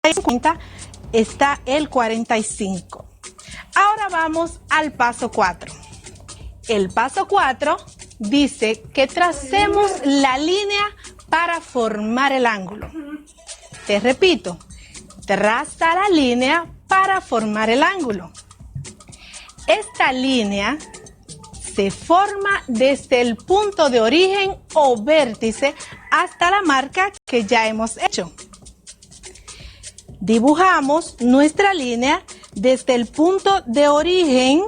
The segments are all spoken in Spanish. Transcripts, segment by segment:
50 está el 45. Ahora vamos al paso 4. El paso 4 dice que tracemos la línea para formar el ángulo. Te repito, traza la línea para formar el ángulo. Esta línea se forma desde el punto de origen o vértice hasta la marca que ya hemos hecho. Dibujamos nuestra línea desde el punto de origen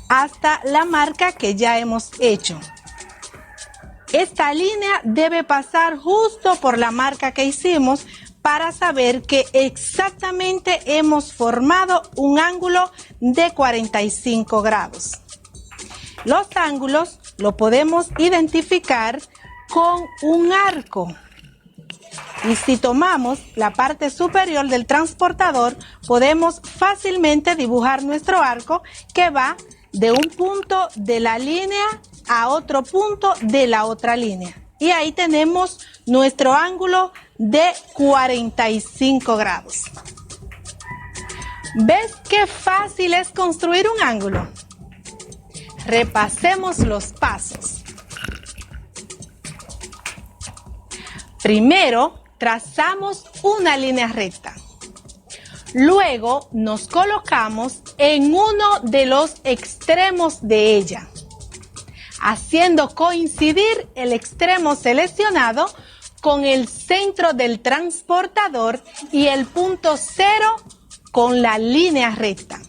hasta la marca que ya hemos hecho. Esta línea debe pasar justo por la marca que hicimos para saber que exactamente hemos formado un ángulo de 45 grados. Los ángulos lo podemos identificar con un arco. Y si tomamos la parte superior del transportador, podemos fácilmente dibujar nuestro arco que va de un punto de la línea a otro punto de la otra línea. Y ahí tenemos nuestro ángulo de 45 grados. ¿Ves qué fácil es construir un ángulo? Repasemos los pasos. Primero, trazamos una línea recta. Luego, nos colocamos en uno de los extremos de ella, haciendo coincidir el extremo seleccionado con el centro del transportador y el punto cero con la línea recta.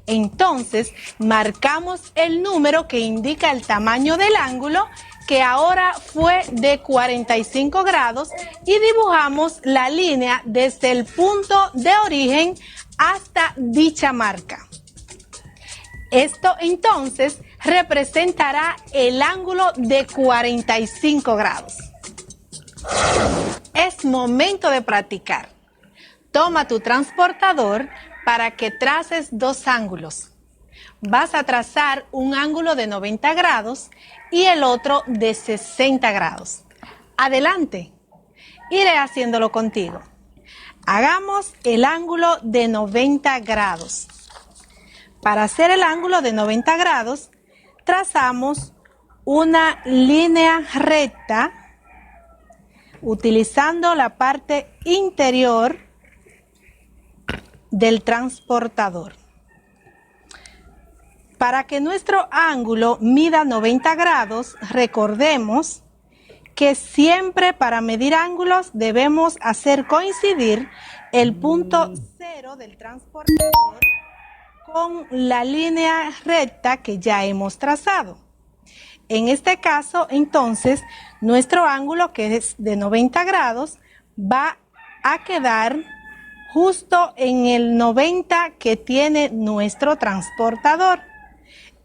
Entonces, marcamos el número que indica el tamaño del ángulo, que ahora fue de 45 grados, y dibujamos la línea desde el punto de origen hasta dicha marca. Esto entonces representará el ángulo de 45 grados. Es momento de practicar. Toma tu transportador para que traces dos ángulos. Vas a trazar un ángulo de 90 grados y el otro de 60 grados. Adelante, iré haciéndolo contigo. Hagamos el ángulo de 90 grados. Para hacer el ángulo de 90 grados, trazamos una línea recta utilizando la parte interior del transportador. Para que nuestro ángulo mida 90 grados, recordemos que siempre para medir ángulos debemos hacer coincidir el punto cero del transportador con la línea recta que ya hemos trazado. En este caso, entonces, nuestro ángulo, que es de 90 grados, va a quedar justo en el 90 que tiene nuestro transportador.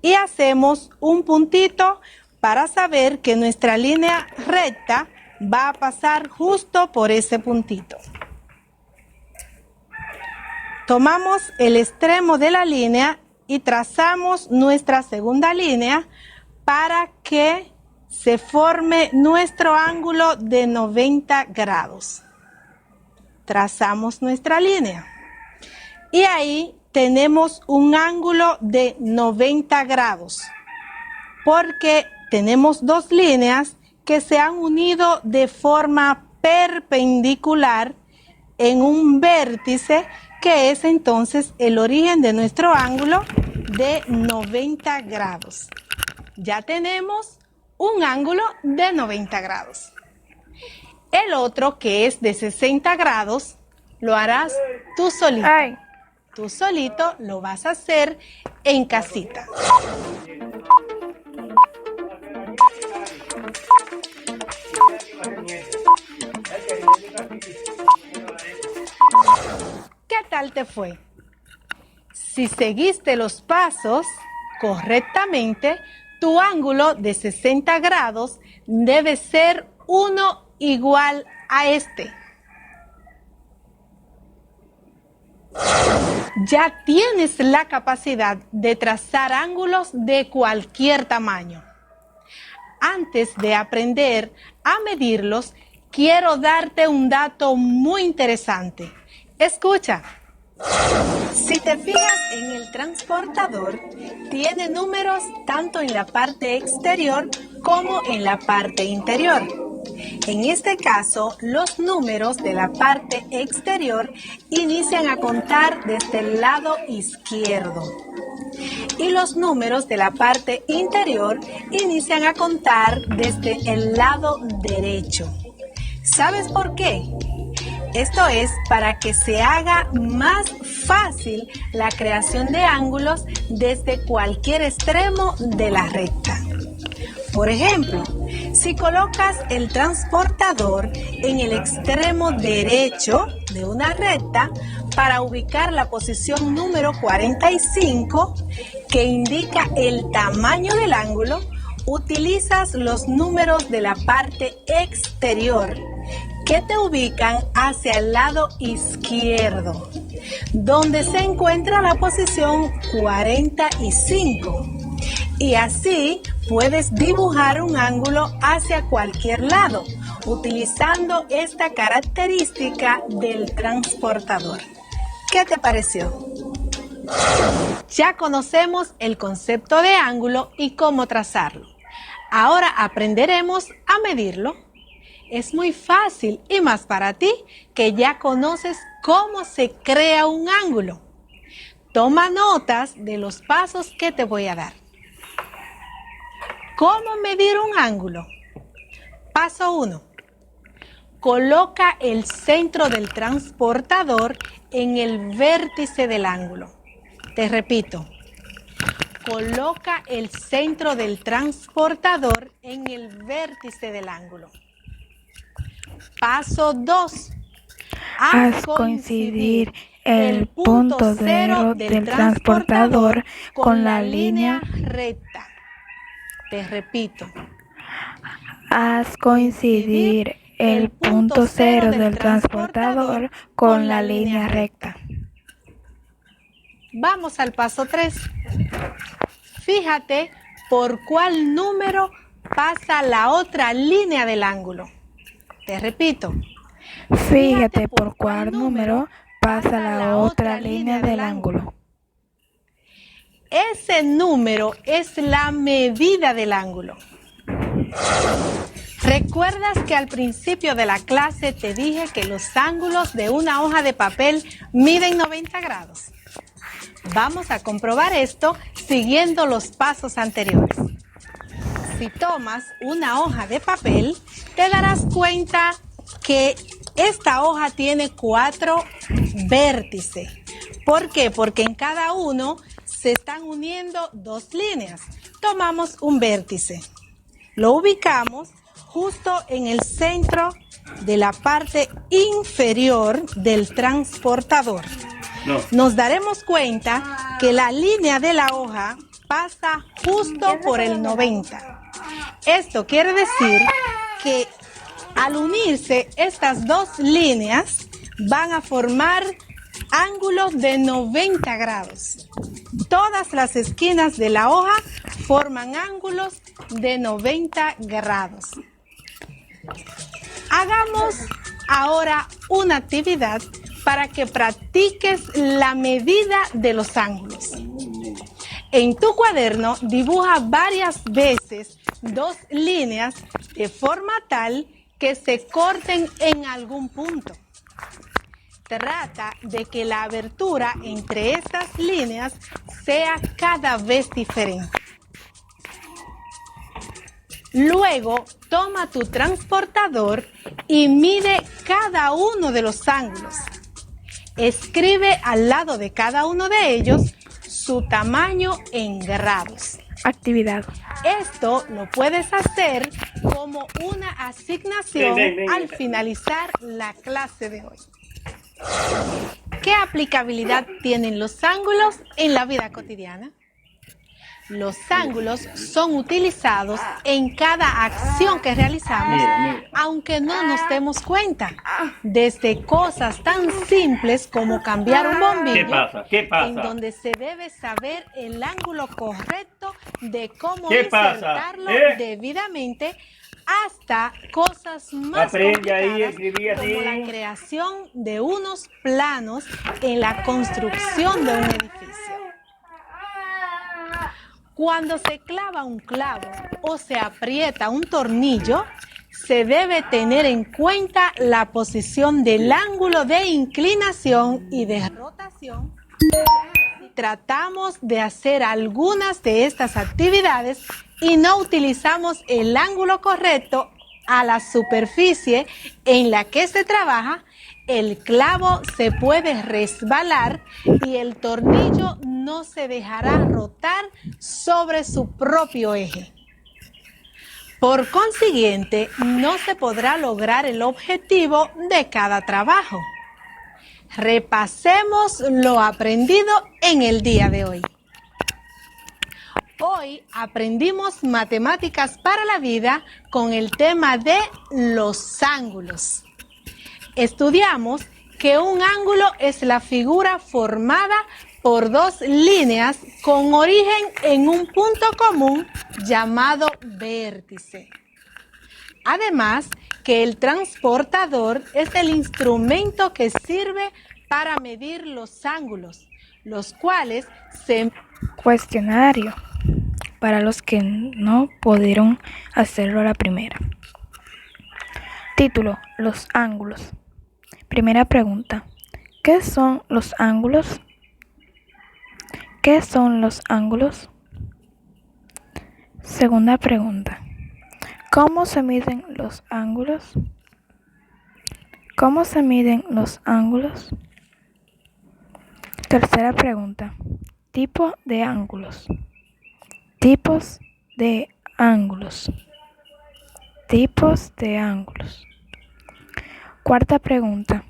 Y hacemos un puntito para saber que nuestra línea recta va a pasar justo por ese puntito. Tomamos el extremo de la línea y trazamos nuestra segunda línea para que se forme nuestro ángulo de 90 grados. Trazamos nuestra línea y ahí tenemos un ángulo de 90 grados porque tenemos dos líneas que se han unido de forma perpendicular en un vértice, que es entonces el origen de nuestro ángulo de 90 grados. Ya tenemos un ángulo de 90 grados. El otro, que es de 60 grados, lo harás tú solito. Tú solito lo vas a hacer en casita. ¿Qué tal te fue? Si seguiste los pasos correctamente, tu ángulo de 60 grados debe ser uno igual a este. Ya tienes la capacidad de trazar ángulos de cualquier tamaño. Antes de aprender a medirlos, quiero darte un dato muy interesante. Escucha. Si te fijas en el transportador, tiene números tanto en la parte exterior como en la parte interior. En este caso, los números de la parte exterior inician a contar desde el lado izquierdo y los números de la parte interior inician a contar desde el lado derecho. ¿Sabes por qué? Esto es para que se haga más fácil la creación de ángulos desde cualquier extremo de la recta. Por ejemplo, si colocas el transportador en el extremo derecho de una recta para ubicar la posición número 45, que indica el tamaño del ángulo, utilizas los números de la parte exterior que te ubican hacia el lado izquierdo, donde se encuentra la posición 45. Y así puedes dibujar un ángulo hacia cualquier lado, utilizando esta característica del transportador. ¿Qué te pareció? Ya conocemos el concepto de ángulo y cómo trazarlo. Ahora aprenderemos a medirlo. Es muy fácil y más para ti que ya conoces cómo se crea un ángulo. Toma notas de los pasos que te voy a dar. ¿Cómo medir un ángulo? Paso 1. Coloca el centro del transportador en el vértice del ángulo. Te repito. Coloca el centro del transportador en el vértice del ángulo. Paso 2. Haz coincidir el punto cero del transportador con la línea recta. Te repito. Haz coincidir el punto cero del transportador con la línea recta. Vamos al paso 3. Fíjate por cuál número pasa la otra línea del ángulo. Te repito. Fíjate por cuál número pasa la otra línea del ángulo. Ese número es la medida del ángulo. ¿Recuerdas que al principio de la clase te dije que los ángulos de una hoja de papel miden 90 grados? Vamos a comprobar esto siguiendo los pasos anteriores. Si tomas una hoja de papel, te darás cuenta que esta hoja tiene 4 vértices. ¿Por qué? Porque en cada uno se están uniendo 2 líneas. Tomamos un vértice, lo ubicamos justo en el centro de la parte inferior del transportador. Nos daremos cuenta que la línea de la hoja pasa justo por el 90. Esto quiere decir que al unirse estas 2 líneas van a formar ángulos de 90 grados. Todas las esquinas de la hoja forman ángulos de 90 grados. Hagamos ahora una actividad para que practiques la medida de los ángulos. En tu cuaderno dibuja varias veces 2 líneas de forma tal que se corten en algún punto. Trata de que la abertura entre estas líneas sea cada vez diferente. Luego, toma tu transportador y mide cada uno de los ángulos. Escribe al lado de cada uno de ellos su tamaño en grados. Actividad. Esto lo puedes hacer como una asignación al finalizar la clase de hoy. ¿Qué aplicabilidad tienen los ángulos en la vida cotidiana? Los ángulos son utilizados en cada acción que realizamos, aunque no nos demos cuenta. Desde cosas tan simples como cambiar un bombillo, en donde se debe saber el ángulo correcto de cómo insertarlo debidamente, hasta cosas más Aprende ahí, complicadas escribí así. como la creación de unos planos en la construcción de un edificio. Cuando se clava un clavo o se aprieta un tornillo, se debe tener en cuenta la posición del ángulo de inclinación y de rotación. Si tratamos de hacer algunas de estas actividades y no utilizamos el ángulo correcto a la superficie en la que se trabaja, el clavo se puede resbalar y el tornillo no se dejará rotar sobre su propio eje. Por consiguiente, no se podrá lograr el objetivo de cada trabajo. Repasemos lo aprendido en el día de hoy. Hoy aprendimos matemáticas para la vida con el tema de los ángulos. Estudiamos que un ángulo es la figura formada por dos líneas con origen en un punto común llamado vértice. Además, que el transportador es el instrumento que sirve para medir los ángulos, los cuales se... Cuestionario para los que no pudieron hacerlo a la primera. Título: Los ángulos. Primera pregunta: ¿qué son los ángulos? ¿Qué son los ángulos? Segunda pregunta: ¿cómo se miden los ángulos? ¿Cómo se miden los ángulos? Tercera pregunta: tipo de ángulos. Tipos de ángulos. Tipos de ángulos. Cuarta pregunta: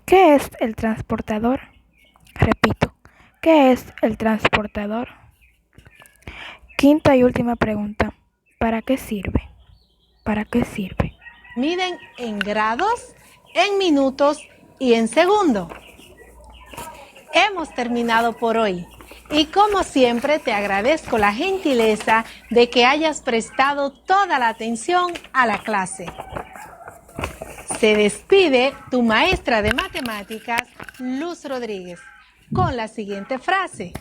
¿qué es el transportador? Repito, ¿qué es el transportador? Quinta y última pregunta: ¿para qué sirve? ¿Para qué sirve? miden en grados, en minutos y en segundos. Hemos terminado por hoy y como siempre te agradezco la gentileza de que hayas prestado toda la atención a la clase. Se despide tu maestra de matemáticas, Luz Rodríguez, con la siguiente frase: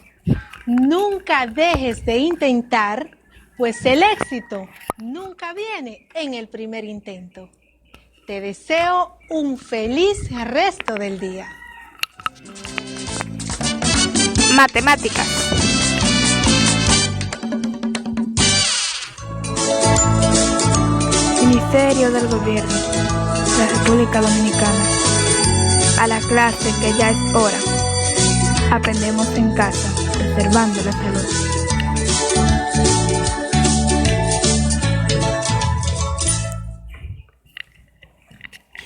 nunca dejes de intentar, pues el éxito nunca viene en el primer intento. Te deseo un feliz resto del día. Matemáticas. Ministerio del Gobierno de la República Dominicana. A la clase que ya es hora. Aprendemos en casa, preservando la salud.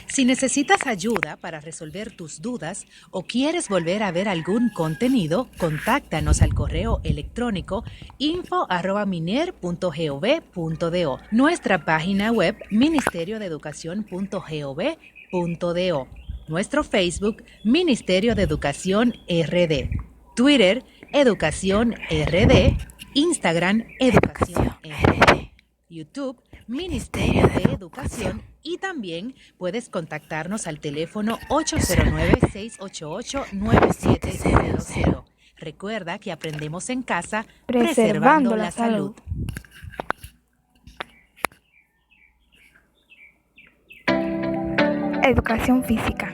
Si necesitas ayuda para resolver tus dudas o quieres volver a ver algún contenido, contáctanos al correo electrónico info@miner.gov.do, nuestra página web ministeriodeeducacion.gov.do, nuestro Facebook Ministerio de Educación RD, Twitter Educación RD, Instagram Educación RD, YouTube Ministerio de Educación, y también puedes contactarnos al teléfono 809-688-9700. Recuerda que aprendemos en casa preservando la salud. Educación física.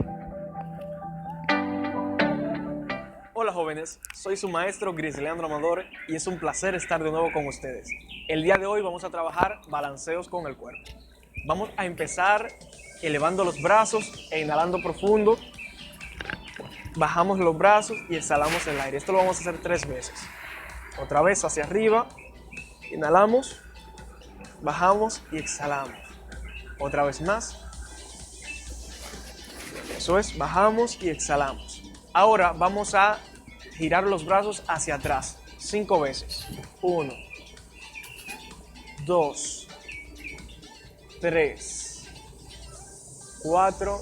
Hola jóvenes, soy su maestro Grisleandro Amador y es un placer estar de nuevo con ustedes. El día de hoy vamos a trabajar balanceos con el cuerpo. Vamos a empezar elevando los brazos e inhalando profundo. Bajamos los brazos y exhalamos el aire. Esto lo vamos a hacer 3 veces. Otra vez hacia arriba, inhalamos, bajamos y exhalamos. Otra vez más. Eso es, bajamos y exhalamos. Ahora vamos a girar los brazos hacia atrás 5 veces. 1, 2, 3, 4,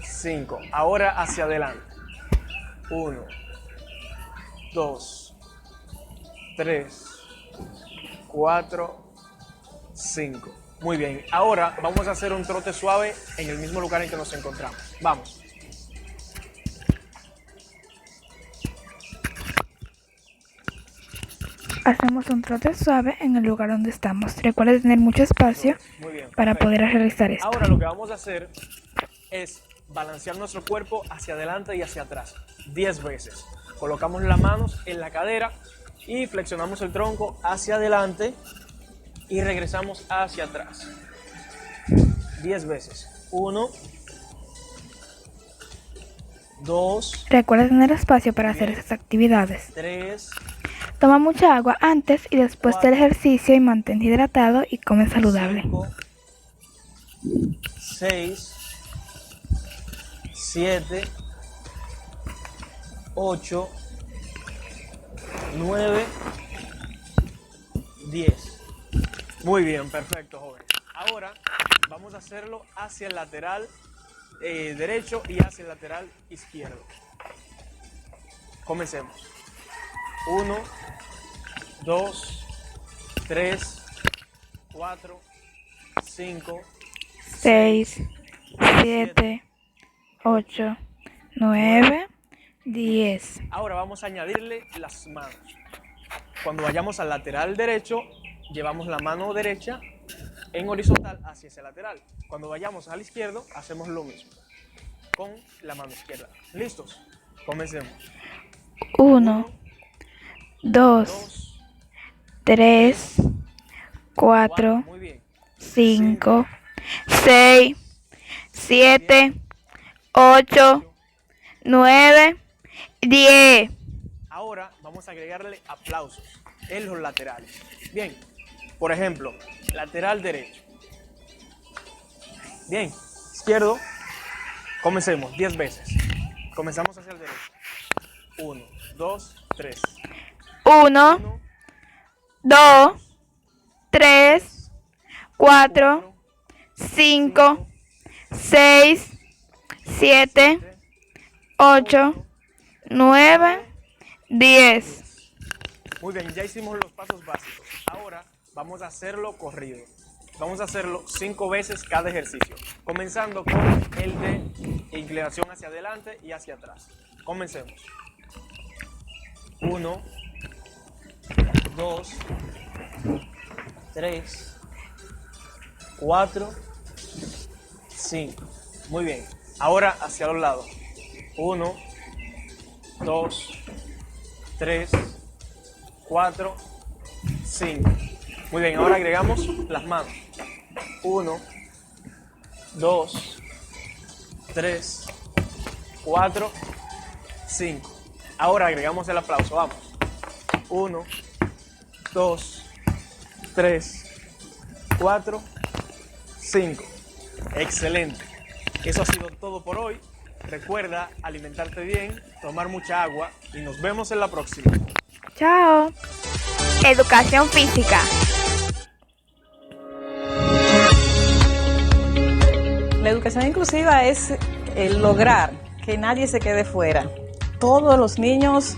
5. Ahora hacia adelante. 1, 2, 3, 4, 5. Muy bien, ahora vamos a hacer un trote suave en el mismo lugar en que nos encontramos. Vamos. Hacemos un trote suave en el lugar donde estamos. Recuerda tener mucho espacio Muy bien, para perfecto. poder realizar esto. Ahora lo que vamos a hacer es balancear nuestro cuerpo hacia adelante y hacia atrás 10 veces. Colocamos las manos en la cadera y flexionamos el tronco hacia adelante y regresamos hacia atrás 10 veces. 1, 2, Recuerda tener espacio para hacer esas actividades. 3, Toma mucha agua antes y después del ejercicio y mantente hidratado y come saludable. 5, 6, 7, 8, 9, 10. Muy bien, perfecto, joven. Ahora vamos a hacerlo hacia el lateral derecho y hacia el lateral izquierdo. Comencemos. 1, 2, 3, 4, 5, 6, 7, 8, 9, 10. Ahora vamos a añadirle las manos. Cuando vayamos al lateral derecho, llevamos la mano derecha en horizontal hacia ese lateral. Cuando vayamos al izquierdo, hacemos lo mismo con la mano izquierda. ¿Listos? Comencemos. 1, 2, 2, 3, 4, muy bien. 5, 6, 7, 8, 9, 10. Ahora vamos a agregarle aplausos en los laterales. Bien, por ejemplo, lateral derecho. Bien, izquierdo. Comencemos 10 veces. Comenzamos hacia el derecho. 1, 2, 3. 1, 1, 2, 3, 4, 5, 6, 7, 8, 9, 10. Muy bien, ya hicimos los pasos básicos. Ahora vamos a hacerlo corrido. Vamos a hacerlo 5 veces cada ejercicio. Comenzando con el de inclinación hacia adelante y hacia atrás. Comencemos. 1, 2, 3, 4, 5. Muy bien. Ahora hacia los lados. 1, 2, 3, 4, 5. Muy bien, ahora agregamos las manos. 1, 2, 3, 4, 5. Ahora agregamos el aplauso, vamos. 1, 2, 3, 4, 5. Excelente. Eso ha sido todo por hoy. Recuerda alimentarte bien, tomar mucha agua y nos vemos en la próxima. Chao. Educación física. La educación inclusiva es el lograr que nadie se quede fuera. Todos los niños,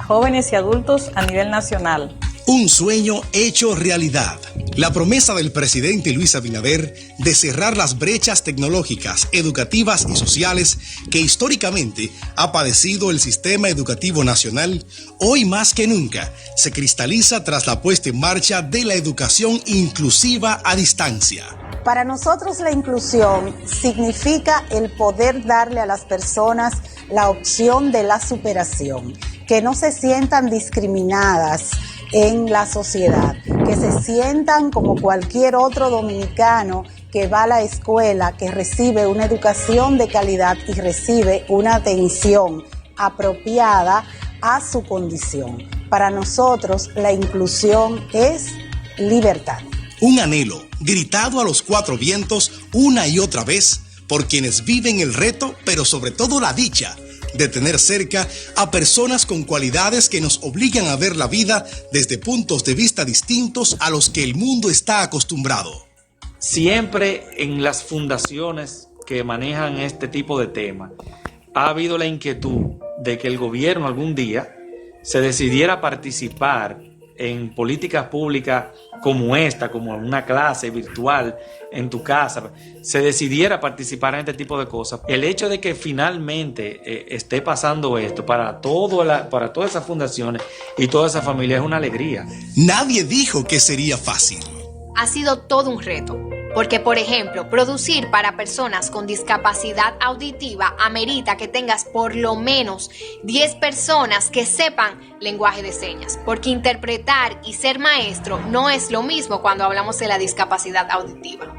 jóvenes y adultos a nivel nacional. Un sueño hecho realidad. La promesa del presidente Luis Abinader de cerrar las brechas tecnológicas, educativas y sociales que históricamente ha padecido el sistema educativo nacional, hoy más que nunca se cristaliza tras la puesta en marcha de la educación inclusiva a distancia. Para nosotros la inclusión significa el poder darle a las personas la opción de la superación, que no se sientan discriminadas en la sociedad, que se sientan como cualquier otro dominicano que va a la escuela, que recibe una educación de calidad y recibe una atención apropiada a su condición. Para nosotros la inclusión es libertad. Un anhelo gritado a los cuatro vientos una y otra vez por quienes viven el reto, pero sobre todo la dicha de tener cerca a personas con cualidades que nos obligan a ver la vida desde puntos de vista distintos a los que el mundo está acostumbrado. Siempre en las fundaciones que manejan este tipo de temas ha habido la inquietud de que el gobierno algún día se decidiera participar en políticas públicas como esta, como una clase virtual en tu casa, se decidiera participar en este tipo de cosas, el hecho de que finalmente esté pasando esto para todas esas fundaciones y toda esa familia es una alegría. Nadie dijo que sería fácil. Ha sido todo un reto, porque por ejemplo, producir para personas con discapacidad auditiva amerita que tengas por lo menos 10 personas que sepan lenguaje de señas, porque interpretar y ser maestro no es lo mismo cuando hablamos de la discapacidad auditiva.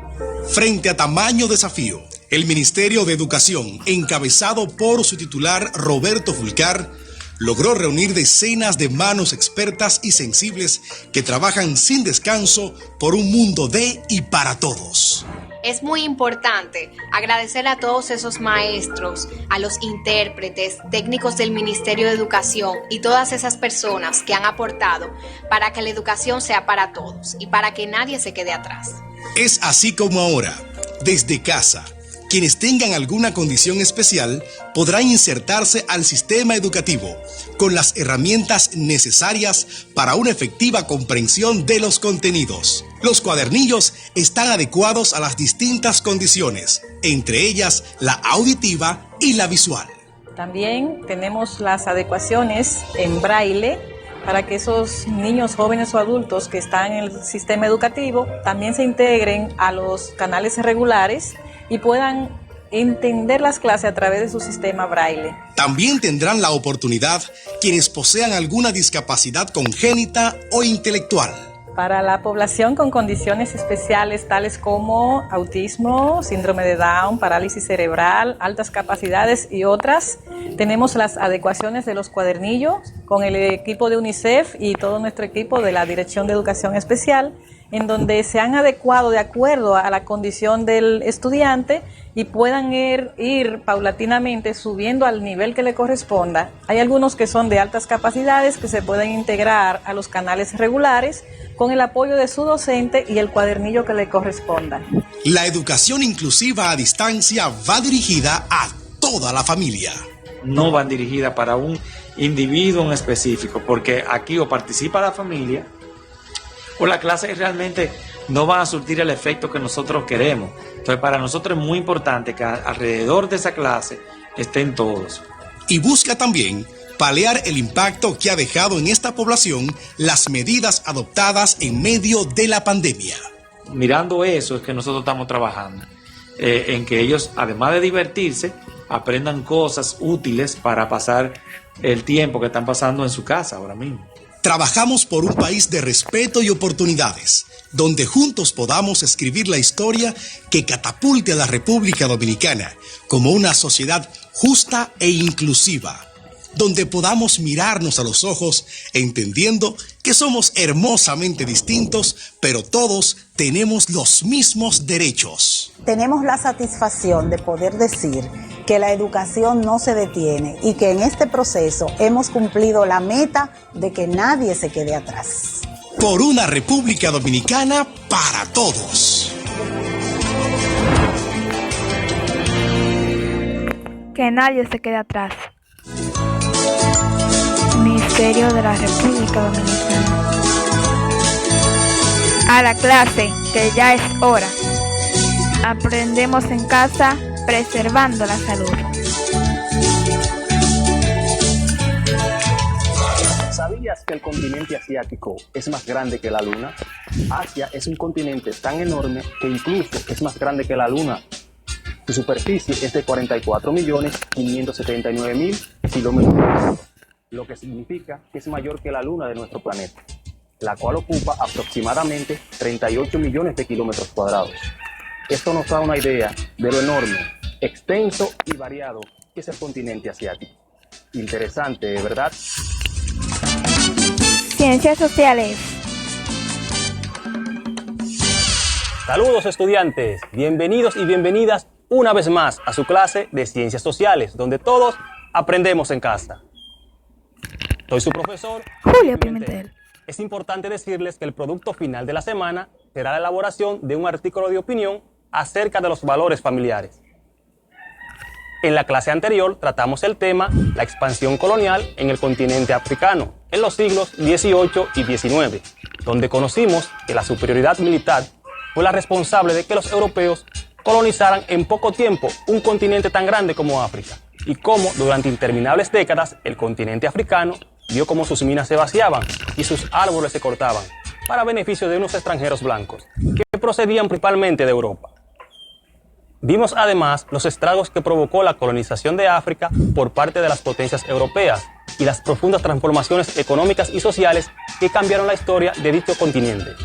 Frente a tamaño desafío, el Ministerio de Educación, encabezado por su titular Roberto Fulcar, logró reunir decenas de manos expertas y sensibles que trabajan sin descanso por un mundo de y para todos. Es muy importante agradecer a todos esos maestros, a los intérpretes, técnicos del Ministerio de Educación y todas esas personas que han aportado para que la educación sea para todos y para que nadie se quede atrás. Es así como ahora, desde casa, quienes tengan alguna condición especial podrán insertarse al sistema educativo con las herramientas necesarias para una efectiva comprensión de los contenidos. Los cuadernillos están adecuados a las distintas condiciones, entre ellas la auditiva y la visual. También tenemos las adecuaciones en braille para que esos niños, jóvenes o adultos que están en el sistema educativo también se integren a los canales regulares y puedan entender las clases a través de su sistema braille. También tendrán la oportunidad quienes posean alguna discapacidad congénita o intelectual. Para la población con condiciones especiales tales como autismo, síndrome de Down, parálisis cerebral, altas capacidades y otras, tenemos las adecuaciones de los cuadernillos con el equipo de UNICEF y todo nuestro equipo de la Dirección de Educación Especial, en donde se han adecuado de acuerdo a la condición del estudiante y puedan ir paulatinamente subiendo al nivel que le corresponda. Hay algunos que son de altas capacidades que se pueden integrar a los canales regulares con el apoyo de su docente y el cuadernillo que le corresponda. La educación inclusiva a distancia va dirigida a toda la familia. No van dirigidas para un individuo en específico, porque aquí o participa la familia o la clase realmente no va a surtir el efecto que nosotros queremos. Entonces, para nosotros es muy importante que alrededor de esa clase estén todos. Y busca también paliar el impacto que ha dejado en esta población las medidas adoptadas en medio de la pandemia. Mirando eso es que nosotros estamos trabajando, en que ellos, además de divertirse, aprendan cosas útiles para pasar el tiempo que están pasando en su casa ahora mismo. Trabajamos por un país de respeto y oportunidades, donde juntos podamos escribir la historia que catapulte a la República Dominicana como una sociedad justa e inclusiva, donde podamos mirarnos a los ojos entendiendo que somos hermosamente distintos, pero todos tenemos los mismos derechos. Tenemos la satisfacción de poder decir que la educación no se detiene y que en este proceso hemos cumplido la meta de que nadie se quede atrás. Por una República Dominicana para todos. Que nadie se quede atrás. Ministerio de la República Dominicana. A la clase, que ya es hora. Aprendemos en casa, preservando la salud. ¿Sabías que el continente asiático es más grande que la Luna? Asia es un continente tan enorme que incluso es más grande que la Luna. Su superficie es de 44.579.000 kilómetros, lo que significa que es mayor que la Luna de nuestro planeta, la cual ocupa aproximadamente 38 millones de kilómetros cuadrados. Esto nos da una idea de lo enorme, extenso y variado que es el continente asiático. Interesante, ¿verdad? Ciencias sociales. Saludos estudiantes, bienvenidos y bienvenidas una vez más a su clase de Ciencias Sociales, donde todos aprendemos en casa. Soy su profesor, Julio Pimentel. Es importante decirles que el producto final de la semana será la elaboración de un artículo de opinión acerca de los valores familiares. En la clase anterior tratamos el tema la expansión colonial en el continente africano en los siglos XVIII y XIX, donde conocimos que la superioridad militar fue la responsable de que los europeos colonizaran en poco tiempo un continente tan grande como África, y cómo durante interminables décadas el continente africano vio cómo sus minas se vaciaban y sus árboles se cortaban para beneficio de unos extranjeros blancos que procedían principalmente de Europa. Vimos además los estragos que provocó la colonización de África por parte de las potencias europeas y las profundas transformaciones económicas y sociales que cambiaron la historia de dicho continente.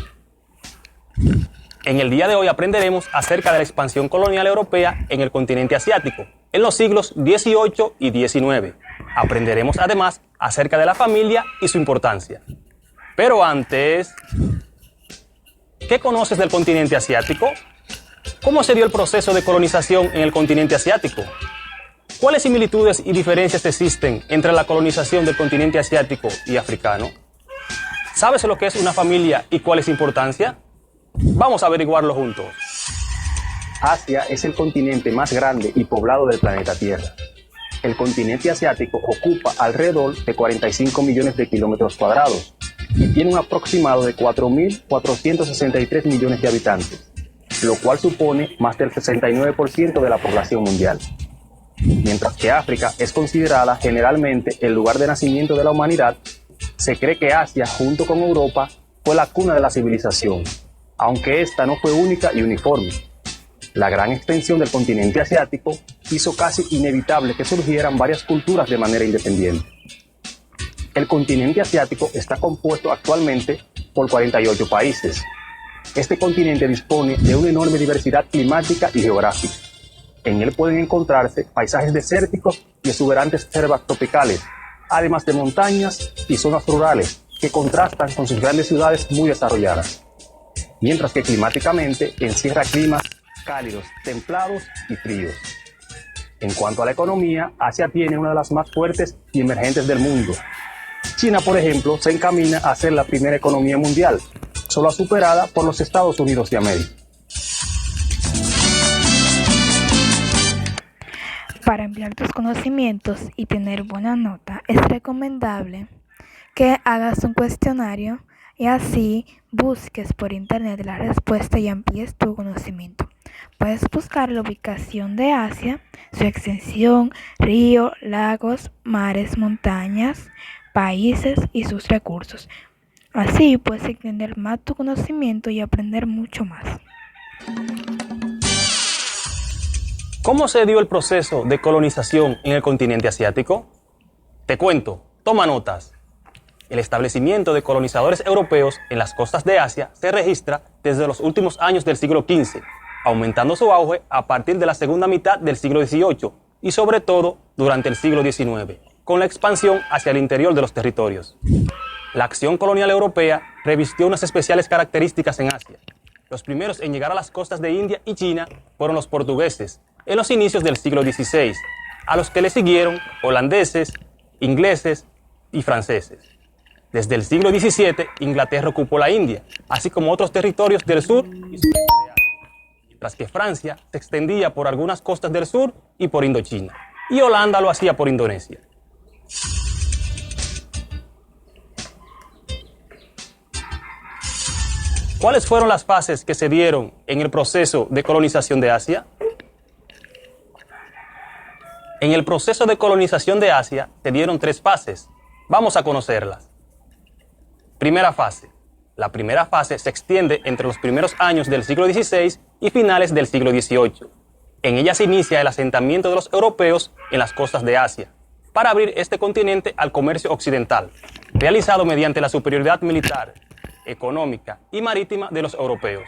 En el día de hoy aprenderemos acerca de la expansión colonial europea en el continente asiático en los siglos XVIII y XIX. Aprenderemos además acerca de la familia y su importancia. Pero antes, ¿qué conoces del continente asiático? ¿Cómo se dio el proceso de colonización en el continente asiático? ¿Cuáles similitudes y diferencias existen entre la colonización del continente asiático y africano? ¿Sabes lo que es una familia y cuál es su importancia? Vamos a averiguarlo juntos. Asia es el continente más grande y poblado del planeta Tierra. El continente asiático ocupa alrededor de 45 millones de kilómetros cuadrados y tiene un aproximado de 4.463 millones de habitantes, lo cual supone más del 69% de la población mundial. Mientras que África es considerada generalmente el lugar de nacimiento de la humanidad, se cree que Asia, junto con Europa, fue la cuna de la civilización, aunque esta no fue única y uniforme. La gran extensión del continente asiático hizo casi inevitable que surgieran varias culturas de manera independiente. El continente asiático está compuesto actualmente por 48 países. Este continente dispone de una enorme diversidad climática y geográfica. En él pueden encontrarse paisajes desérticos y exuberantes selvas tropicales, además de montañas y zonas rurales que contrastan con sus grandes ciudades muy desarrolladas. Mientras que climáticamente encierra climas cálidos, templados y fríos. En cuanto a la economía, Asia tiene una de las más fuertes y emergentes del mundo. China, por ejemplo, se encamina a ser la primera economía mundial, solo superada por los Estados Unidos de América. Para ampliar tus conocimientos y tener buena nota, es recomendable que hagas un cuestionario y así busques por internet la respuesta y amplíes tu conocimiento. Puedes buscar la ubicación de Asia, su extensión, ríos, lagos, mares, montañas, países y sus recursos. Así puedes extender más tu conocimiento y aprender mucho más. ¿Cómo se dio el proceso de colonización en el continente asiático? Te cuento, toma notas. El establecimiento de colonizadores europeos en las costas de Asia se registra desde los últimos años del siglo XV, aumentando su auge a partir de la segunda mitad del siglo XVIII y sobre todo durante el siglo XIX, con la expansión hacia el interior de los territorios. La acción colonial europea revistió unas especiales características en Asia. Los primeros en llegar a las costas de India y China fueron los portugueses, en los inicios del siglo XVI, a los que le siguieron holandeses, ingleses y franceses. Desde el siglo XVII, Inglaterra ocupó la India, así como otros territorios del sur y sureste de Asia, mientras que Francia se extendía por algunas costas del sur y por Indochina, y Holanda lo hacía por Indonesia. ¿Cuáles fueron las fases que se dieron en el proceso de colonización de Asia? En el proceso de colonización de Asia se dieron 3 fases. Vamos a conocerlas. Primera fase. La primera fase se extiende entre los primeros años del siglo XVI y finales del siglo XVIII. En ella se inicia el asentamiento de los europeos en las costas de Asia, para abrir este continente al comercio occidental, realizado mediante la superioridad militar, económica y marítima de los europeos.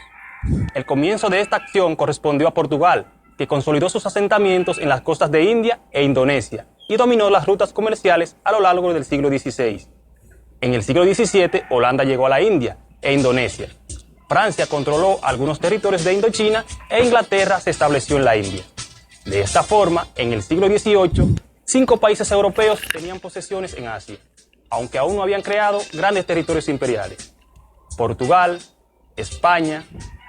El comienzo de esta acción correspondió a Portugal, que consolidó sus asentamientos en las costas de India e Indonesia y dominó las rutas comerciales a lo largo del siglo XVI. En el siglo XVII, Holanda llegó a la India e Indonesia. Francia controló algunos territorios de Indochina e Inglaterra se estableció en la India. De esta forma, en el siglo XVIII, 5 países europeos tenían posesiones en Asia, aunque aún no habían creado grandes territorios imperiales: Portugal, España,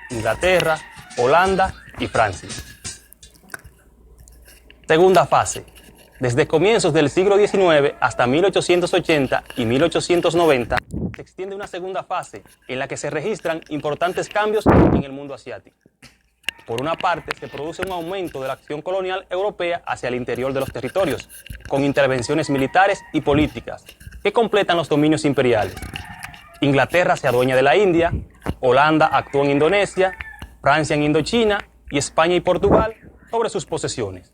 Inglaterra, Holanda y Francia. Segunda fase. Desde comienzos del siglo XIX hasta 1880 y 1890 se extiende una segunda fase en la que se registran importantes cambios en el mundo asiático. Por una parte, se produce un aumento de la acción colonial europea hacia el interior de los territorios, con intervenciones militares y políticas que completan los dominios imperiales. Inglaterra se adueña de la India, Holanda actúa en Indonesia, Francia en Indochina y España y Portugal sobre sus posesiones.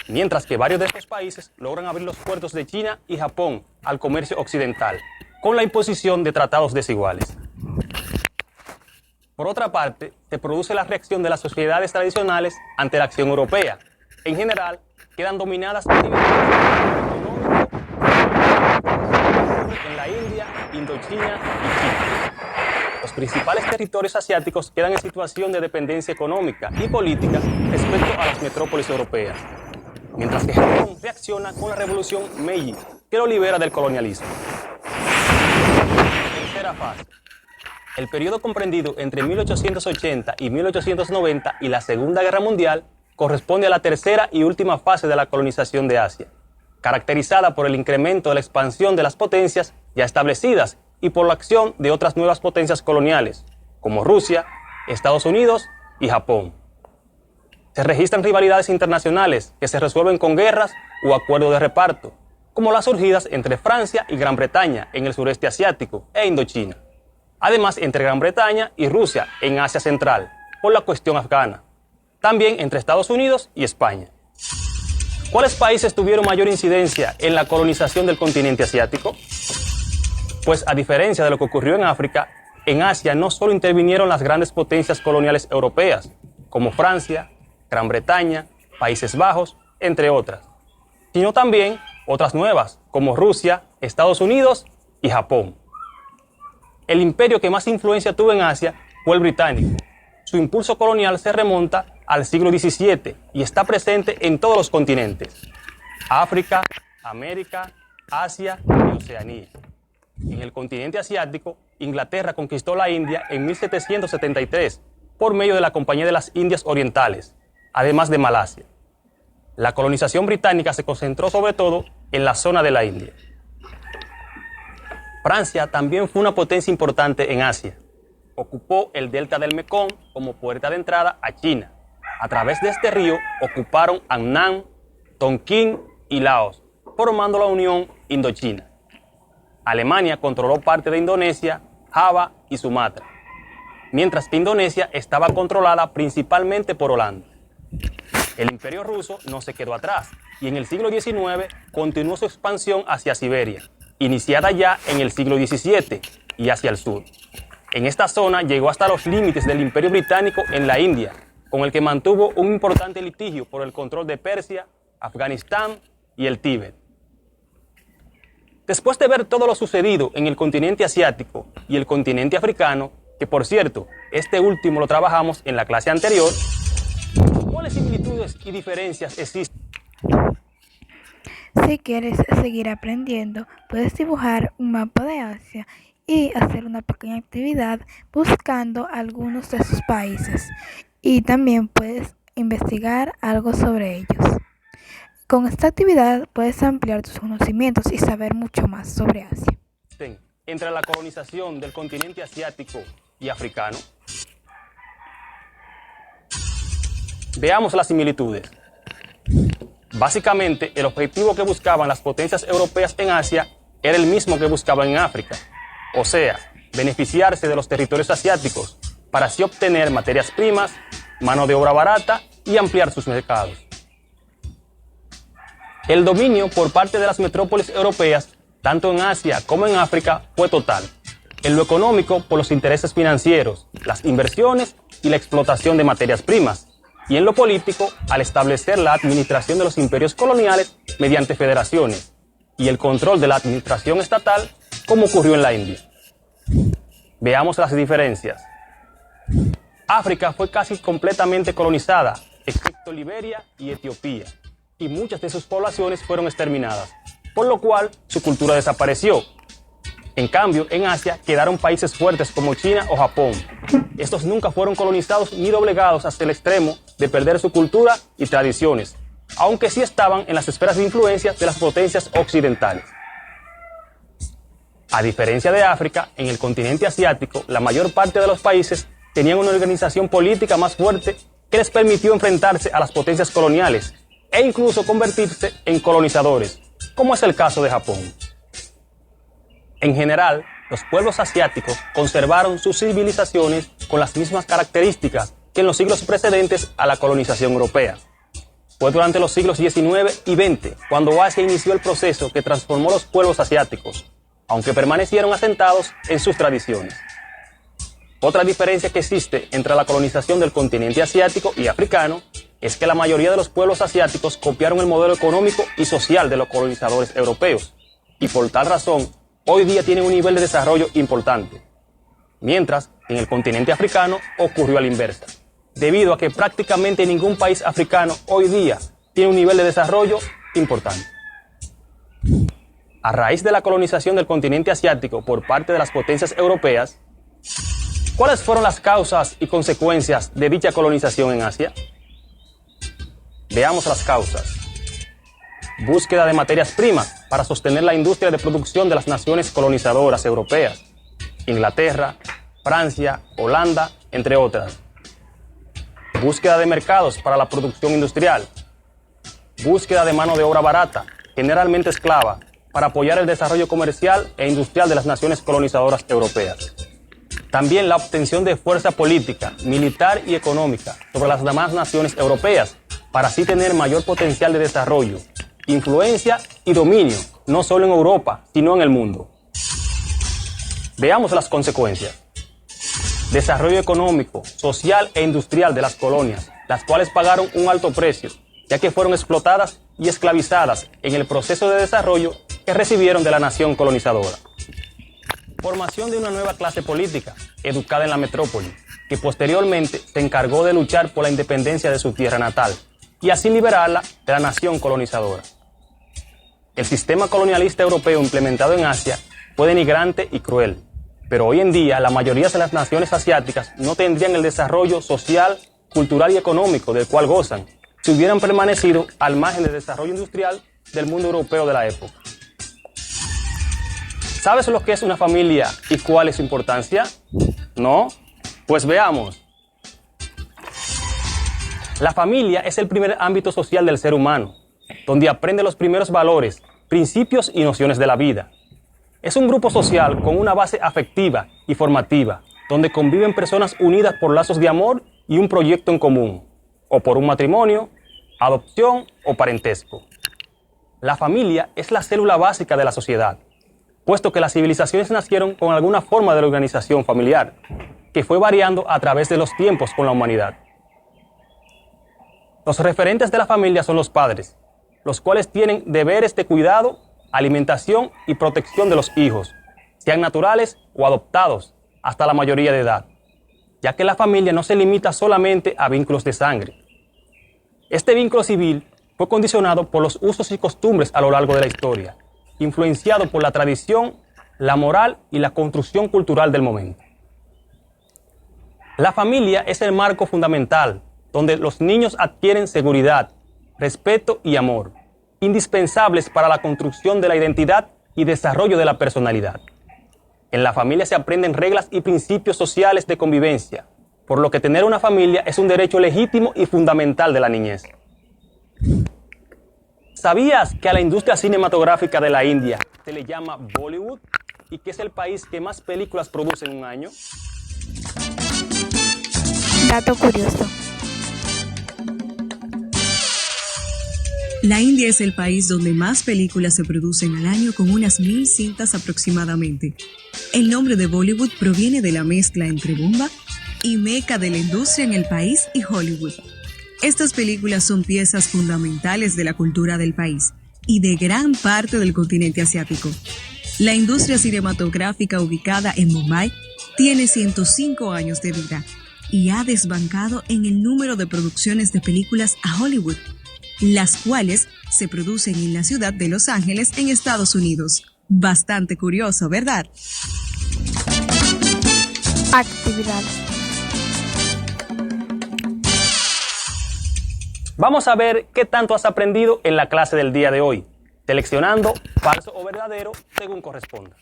Mientras que varios de estos países logran abrir los puertos de China y Japón al comercio occidental, con la imposición de tratados desiguales. Por otra parte, se produce la reacción de las sociedades tradicionales ante la acción europea. En general, quedan dominadas en la India, Indochina y China. Los principales territorios asiáticos quedan en situación de dependencia económica y política respecto a las metrópolis europeas, mientras que Japón reacciona con la revolución Meiji, que lo libera del colonialismo. Tercera fase. El periodo comprendido entre 1880 y 1890 y la Segunda Guerra Mundial corresponde a la tercera y última fase de la colonización de Asia, caracterizada por el incremento de la expansión de las potencias ya establecidas y por la acción de otras nuevas potencias coloniales, como Rusia, Estados Unidos y Japón. Se registran rivalidades internacionales que se resuelven con guerras o acuerdos de reparto, como las surgidas entre Francia y Gran Bretaña en el sureste asiático e Indochina. Además, entre Gran Bretaña y Rusia en Asia Central, por la cuestión afgana. También entre Estados Unidos y España. ¿Cuáles países tuvieron mayor incidencia en la colonización del continente asiático? Pues a diferencia de lo que ocurrió en África, en Asia no solo intervinieron las grandes potencias coloniales europeas, como Francia, Gran Bretaña, Países Bajos, entre otras, sino también otras nuevas, como Rusia, Estados Unidos y Japón. El imperio que más influencia tuvo en Asia fue el británico. Su impulso colonial se remonta al siglo XVII y está presente en todos los continentes: África, América, Asia y Oceanía. En el continente asiático, Inglaterra conquistó la India en 1773 por medio de la Compañía de las Indias Orientales, además de Malasia. La colonización británica se concentró sobre todo en la zona de la India. Francia también fue una potencia importante en Asia. Ocupó el delta del Mekong como puerta de entrada a China. A través de este río ocuparon Annam, Tonkin y Laos, formando la Unión Indochina. Alemania controló parte de Indonesia, Java y Sumatra, mientras que Indonesia estaba controlada principalmente por Holanda. El Imperio ruso no se quedó atrás y en el siglo XIX continuó su expansión hacia Siberia, iniciada ya en el siglo XVII y hacia el sur. En esta zona llegó hasta los límites del Imperio Británico en la India, con el que mantuvo un importante litigio por el control de Persia, Afganistán y el Tíbet. Después de ver todo lo sucedido en el continente asiático y el continente africano, que por cierto, este último lo trabajamos en la clase anterior, ¿cuáles similitudes y diferencias existen? Si quieres seguir aprendiendo, puedes dibujar un mapa de Asia y hacer una pequeña actividad buscando algunos de sus países. Y también puedes investigar algo sobre ellos. Con esta actividad puedes ampliar tus conocimientos y saber mucho más sobre Asia. Entre la colonización del continente asiático y africano. Veamos las similitudes. Básicamente, el objetivo que buscaban las potencias europeas en Asia era el mismo que buscaban en África, o sea, beneficiarse de los territorios asiáticos para así obtener materias primas, mano de obra barata y ampliar sus mercados. El dominio por parte de las metrópolis europeas, tanto en Asia como en África, fue total. En lo económico, por los intereses financieros, las inversiones y la explotación de materias primas. Y en lo político, al establecer la administración de los imperios coloniales mediante federaciones y el control de la administración estatal, como ocurrió en la India. Veamos las diferencias. África fue casi completamente colonizada, excepto Liberia y Etiopía, y muchas de sus poblaciones fueron exterminadas, por lo cual su cultura desapareció. En cambio, en Asia quedaron países fuertes como China o Japón. Estos nunca fueron colonizados ni doblegados hasta el extremo de perder su cultura y tradiciones, aunque sí estaban en las esferas de influencia de las potencias occidentales. A diferencia de África, en el continente asiático, la mayor parte de los países tenían una organización política más fuerte que les permitió enfrentarse a las potencias coloniales e incluso convertirse en colonizadores, como es el caso de Japón. En general, los pueblos asiáticos conservaron sus civilizaciones con las mismas características que en los siglos precedentes a la colonización europea. Fue durante los siglos XIX y XX cuando Asia inició el proceso que transformó los pueblos asiáticos, aunque permanecieron asentados en sus tradiciones. Otra diferencia que existe entre la colonización del continente asiático y africano es que la mayoría de los pueblos asiáticos copiaron el modelo económico y social de los colonizadores europeos, y por tal razón, hoy día tienen un nivel de desarrollo importante, mientras en el continente africano ocurrió a la inversa, debido a que prácticamente ningún país africano hoy día tiene un nivel de desarrollo importante. A raíz de la colonización del continente asiático por parte de las potencias europeas, ¿cuáles fueron las causas y consecuencias de dicha colonización en Asia? Veamos las causas. Búsqueda de materias primas para sostener la industria de producción de las naciones colonizadoras europeas, Inglaterra, Francia, Holanda, entre otras. Búsqueda de mercados para la producción industrial. Búsqueda de mano de obra barata, generalmente esclava, para apoyar el desarrollo comercial e industrial de las naciones colonizadoras europeas. También la obtención de fuerza política, militar y económica sobre las demás naciones europeas, para así tener mayor potencial de desarrollo, influencia y dominio, no solo en Europa, sino en el mundo. Veamos las consecuencias. Desarrollo económico, social e industrial de las colonias, las cuales pagaron un alto precio, ya que fueron explotadas y esclavizadas en el proceso de desarrollo que recibieron de la nación colonizadora. Formación de una nueva clase política, educada en la metrópoli, que posteriormente se encargó de luchar por la independencia de su tierra natal y así liberarla de la nación colonizadora. El sistema colonialista europeo implementado en Asia fue denigrante y cruel, pero hoy en día la mayoría de las naciones asiáticas no tendrían el desarrollo social, cultural y económico del cual gozan si hubieran permanecido al margen del desarrollo industrial del mundo europeo de la época. ¿Sabes lo que es una familia y cuál es su importancia? ¿No? Pues veamos. La familia es el primer ámbito social del ser humano, donde aprende los primeros valores, principios y nociones de la vida. Es un grupo social con una base afectiva y formativa, donde conviven personas unidas por lazos de amor y un proyecto en común, o por un matrimonio, adopción o parentesco. La familia es la célula básica de la sociedad, puesto que las civilizaciones nacieron con alguna forma de organización familiar, que fue variando a través de los tiempos con la humanidad. Los referentes de la familia son los padres, los cuales tienen deberes de cuidado, alimentación y protección de los hijos, sean naturales o adoptados, hasta la mayoría de edad, ya que la familia no se limita solamente a vínculos de sangre. Este vínculo civil fue condicionado por los usos y costumbres a lo largo de la historia, influenciado por la tradición, la moral y la construcción cultural del momento. La familia es el marco fundamental donde los niños adquieren seguridad, respeto y amor, indispensables para la construcción de la identidad y desarrollo de la personalidad. En la familia se aprenden reglas y principios sociales de convivencia, por lo que tener una familia es un derecho legítimo y fundamental de la niñez. ¿Sabías que a la industria cinematográfica de la India se le llama Bollywood y que es el país que más películas produce en un año? Dato curioso. La India es el país donde más películas se producen al año, con unas 1000 cintas aproximadamente. El nombre de Bollywood proviene de la mezcla entre bomba y meca de la industria en el país y Hollywood. Estas películas son piezas fundamentales de la cultura del país y de gran parte del continente asiático. La industria cinematográfica ubicada en Mumbai tiene 105 años de vida y ha desbancado en el número de producciones de películas a Hollywood, las cuales se producen en la ciudad de Los Ángeles, en Estados Unidos. Bastante curioso, ¿verdad? Actividad. Vamos a ver qué tanto has aprendido en la clase del día de hoy, seleccionando falso o verdadero según corresponda.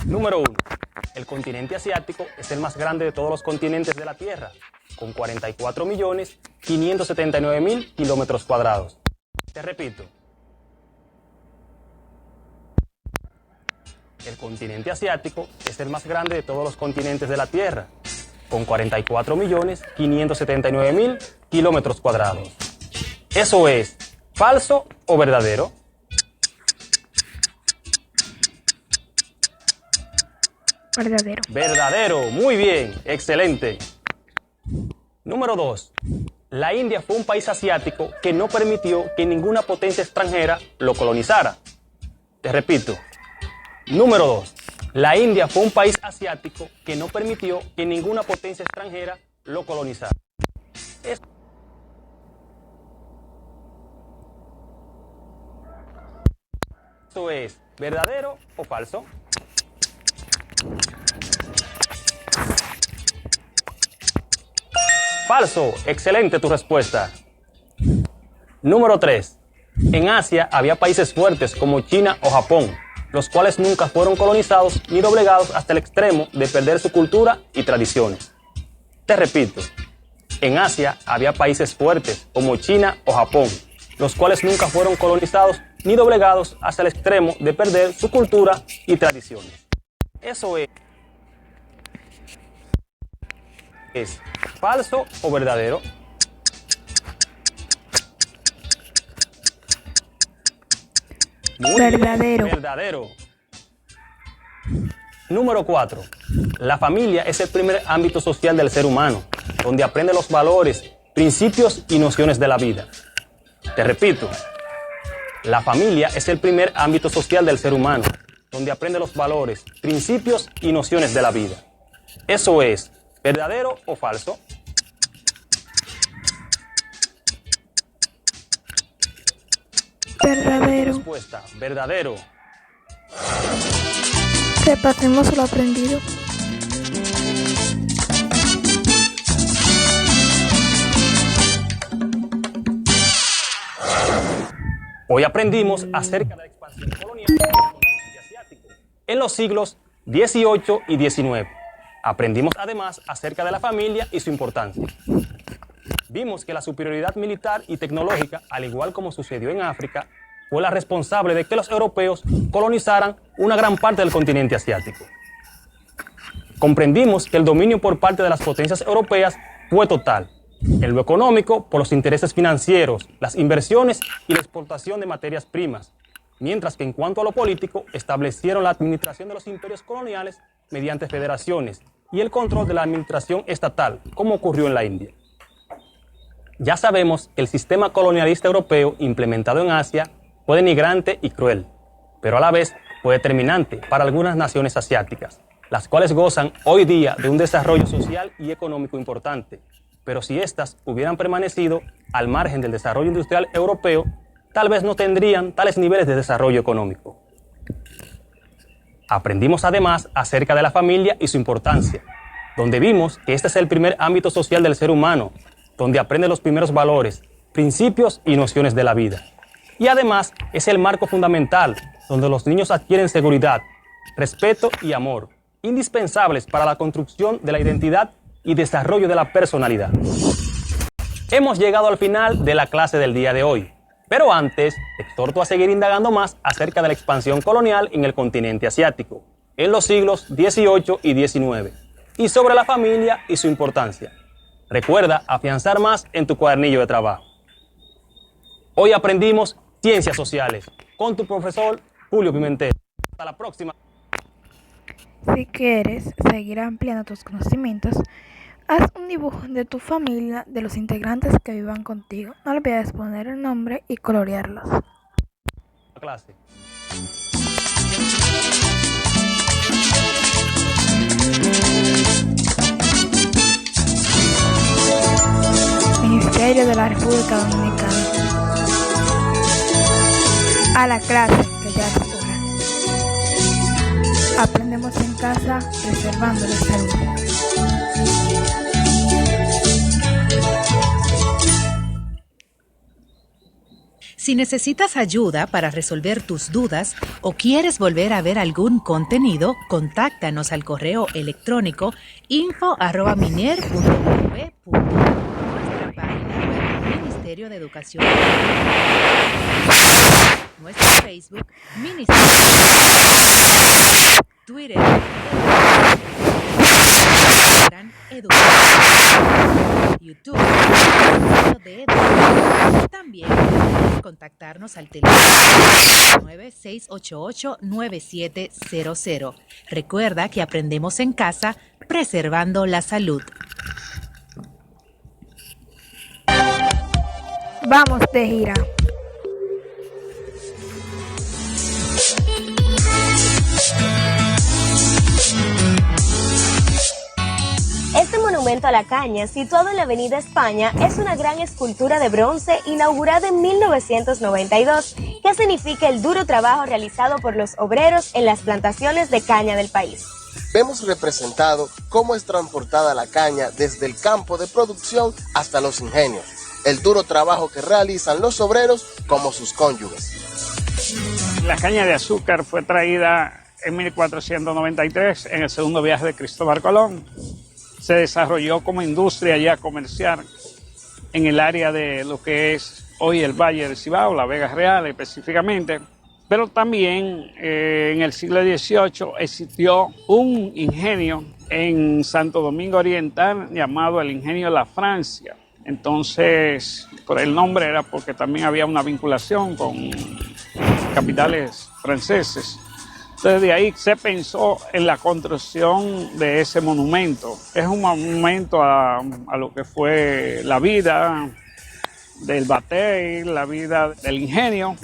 Número 1. El continente asiático es el más grande de todos los continentes de la Tierra, con 44.579.000 kilómetros cuadrados. Te repito. El continente asiático es el más grande de todos los continentes de la Tierra, con 44.579.000 kilómetros cuadrados. ¿Eso es falso o verdadero? Verdadero. Verdadero, muy bien, excelente. Número 2. La India fue un país asiático que no permitió que ninguna potencia extranjera lo colonizara. Te repito. Número 2. La India fue un país asiático que no permitió que ninguna potencia extranjera lo colonizara. ¿Eso es verdadero o falso? Falso, excelente tu respuesta. Número 3. En Asia había países fuertes como China o Japón, los cuales nunca fueron colonizados ni doblegados hasta el extremo de perder su cultura y tradiciones. Te repito, en Asia había países fuertes como China o Japón, los cuales nunca fueron colonizados ni doblegados hasta el extremo de perder su cultura y tradiciones. ¿Eso es falso o verdadero? Verdadero. Verdadero. Número 4. La familia es el primer ámbito social del ser humano, donde aprende los valores, principios y nociones de la vida. Te repito, la familia es el primer ámbito social del ser humano, donde aprende los valores, principios y nociones de la vida. ¿Eso es verdadero o falso? Verdadero. Respuesta, verdadero. Repasemos lo aprendido. Hoy aprendimos acerca de la expansión colonial del continente asiático en los siglos XVIII y XIX. Aprendimos además acerca de la familia y su importancia. Vimos que la superioridad militar y tecnológica, al igual como sucedió en África, fue la responsable de que los europeos colonizaran una gran parte del continente asiático. Comprendimos que el dominio por parte de las potencias europeas fue total. En lo económico, por los intereses financieros, las inversiones y la exportación de materias primas, mientras que en cuanto a lo político, establecieron la administración de los imperios coloniales mediante federaciones y el control de la administración estatal, como ocurrió en la India. Ya sabemos que el sistema colonialista europeo implementado en Asia fue denigrante y cruel, pero a la vez fue determinante para algunas naciones asiáticas, las cuales gozan hoy día de un desarrollo social y económico importante. Pero si éstas hubieran permanecido al margen del desarrollo industrial europeo, tal vez no tendrían tales niveles de desarrollo económico. Aprendimos además acerca de la familia y su importancia, donde vimos que este es el primer ámbito social del ser humano, donde aprende los primeros valores, principios y nociones de la vida. Y además es el marco fundamental, donde los niños adquieren seguridad, respeto y amor, indispensables para la construcción de la identidad y desarrollo de la personalidad. Hemos llegado al final de la clase del día de hoy, pero antes te exhorto a seguir indagando más acerca de la expansión colonial en el continente asiático, en los siglos XVIII y XIX, y sobre la familia y su importancia. Recuerda afianzar más en tu cuadernillo de trabajo. Hoy aprendimos Ciencias Sociales con tu profesor Julio Pimentel. Hasta la próxima. Si quieres seguir ampliando tus conocimientos, haz un dibujo de tu familia, de los integrantes que vivan contigo. No olvides poner el nombre y colorearlos. Clase. Ministerio de la República Dominicana. A la clase que ya es hora. Aprendemos en casa preservando la salud. Si necesitas ayuda para resolver tus dudas o quieres volver a ver algún contenido, contáctanos al correo electrónico info@miner.gov. Nuestra página web Ministerio de Educación. Nuestro Facebook Ministerio de Educación. Twitter Educación. YouTube de Educación. También puedes contactarnos al teléfono 9688-9700. Recuerda que aprendemos en casa preservando la salud. Vamos de gira. Este monumento a la caña, situado en la Avenida España, es una gran escultura de bronce inaugurada en 1992, que significa el duro trabajo realizado por los obreros en las plantaciones de caña del país. Vemos representado cómo es transportada la caña desde el campo de producción hasta los ingenios, el duro trabajo que realizan los obreros como sus cónyuges. La caña de azúcar fue traída en 1493 en el segundo viaje de Cristóbal Colón. Se desarrolló como industria ya comercial en el área de lo que es hoy el Valle del Cibao, la Vega Real específicamente, pero también en el siglo XVIII existió un ingenio en Santo Domingo Oriental llamado el Ingenio La Francia. Entonces, por el nombre era porque también había una vinculación con capitales franceses. Entonces de ahí se pensó en la construcción de ese monumento. Es un monumento a lo que fue la vida del batey, la vida del ingenio,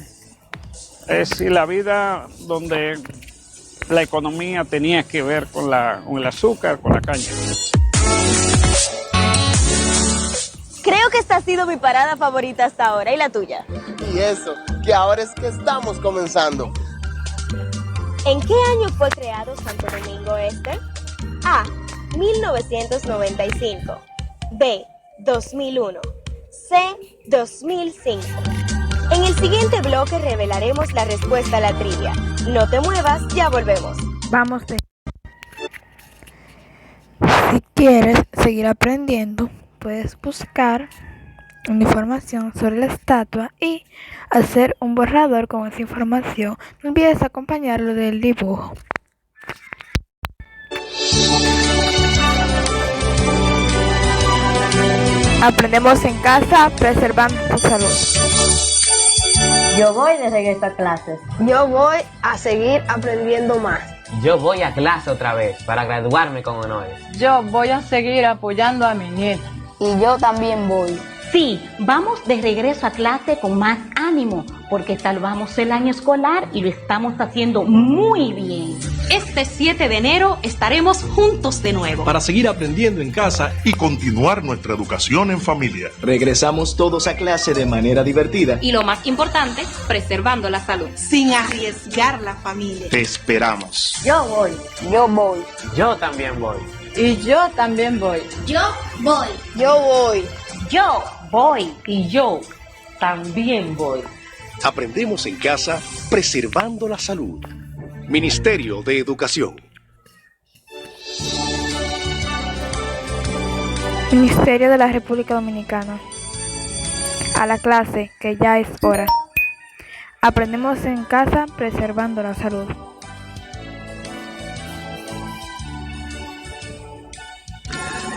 es decir, la vida donde la economía tenía que ver con el azúcar, con la caña. Creo que esta ha sido mi parada favorita hasta ahora, ¿y la tuya? Y eso, que ahora es que estamos comenzando. ¿En qué año fue creado Santo Domingo Este? A. 1995. B. 2001. C. 2005. En el siguiente bloque revelaremos la respuesta a la trivia. No te muevas, ya volvemos. Vamos de... Si quieres seguir aprendiendo, puedes buscar una información sobre la estatua y hacer un borrador con esa información. No olvides acompañarlo del dibujo. Aprendemos en casa preservando tu salud. Yo voy de regreso a clases. Yo voy a seguir aprendiendo más. Yo voy a clase otra vez para graduarme con honores. Yo voy a seguir apoyando a mi nieta. Y yo también voy. Sí, vamos de regreso a clase con más ánimo, porque salvamos el año escolar y lo estamos haciendo muy bien. Este 7 de enero estaremos juntos de nuevo. Para seguir aprendiendo en casa y continuar nuestra educación en familia. Regresamos todos a clase de manera divertida. Y lo más importante, preservando la salud. Sin arriesgar la familia. Te esperamos. Yo voy. Yo voy. Yo también voy. Y yo también voy. Yo voy. Yo voy. Yo voy. Y yo también voy. Aprendemos en casa preservando la salud. Ministerio de Educación. Ministerio de la República Dominicana. A la clase, que ya es hora. Aprendemos en casa preservando la salud.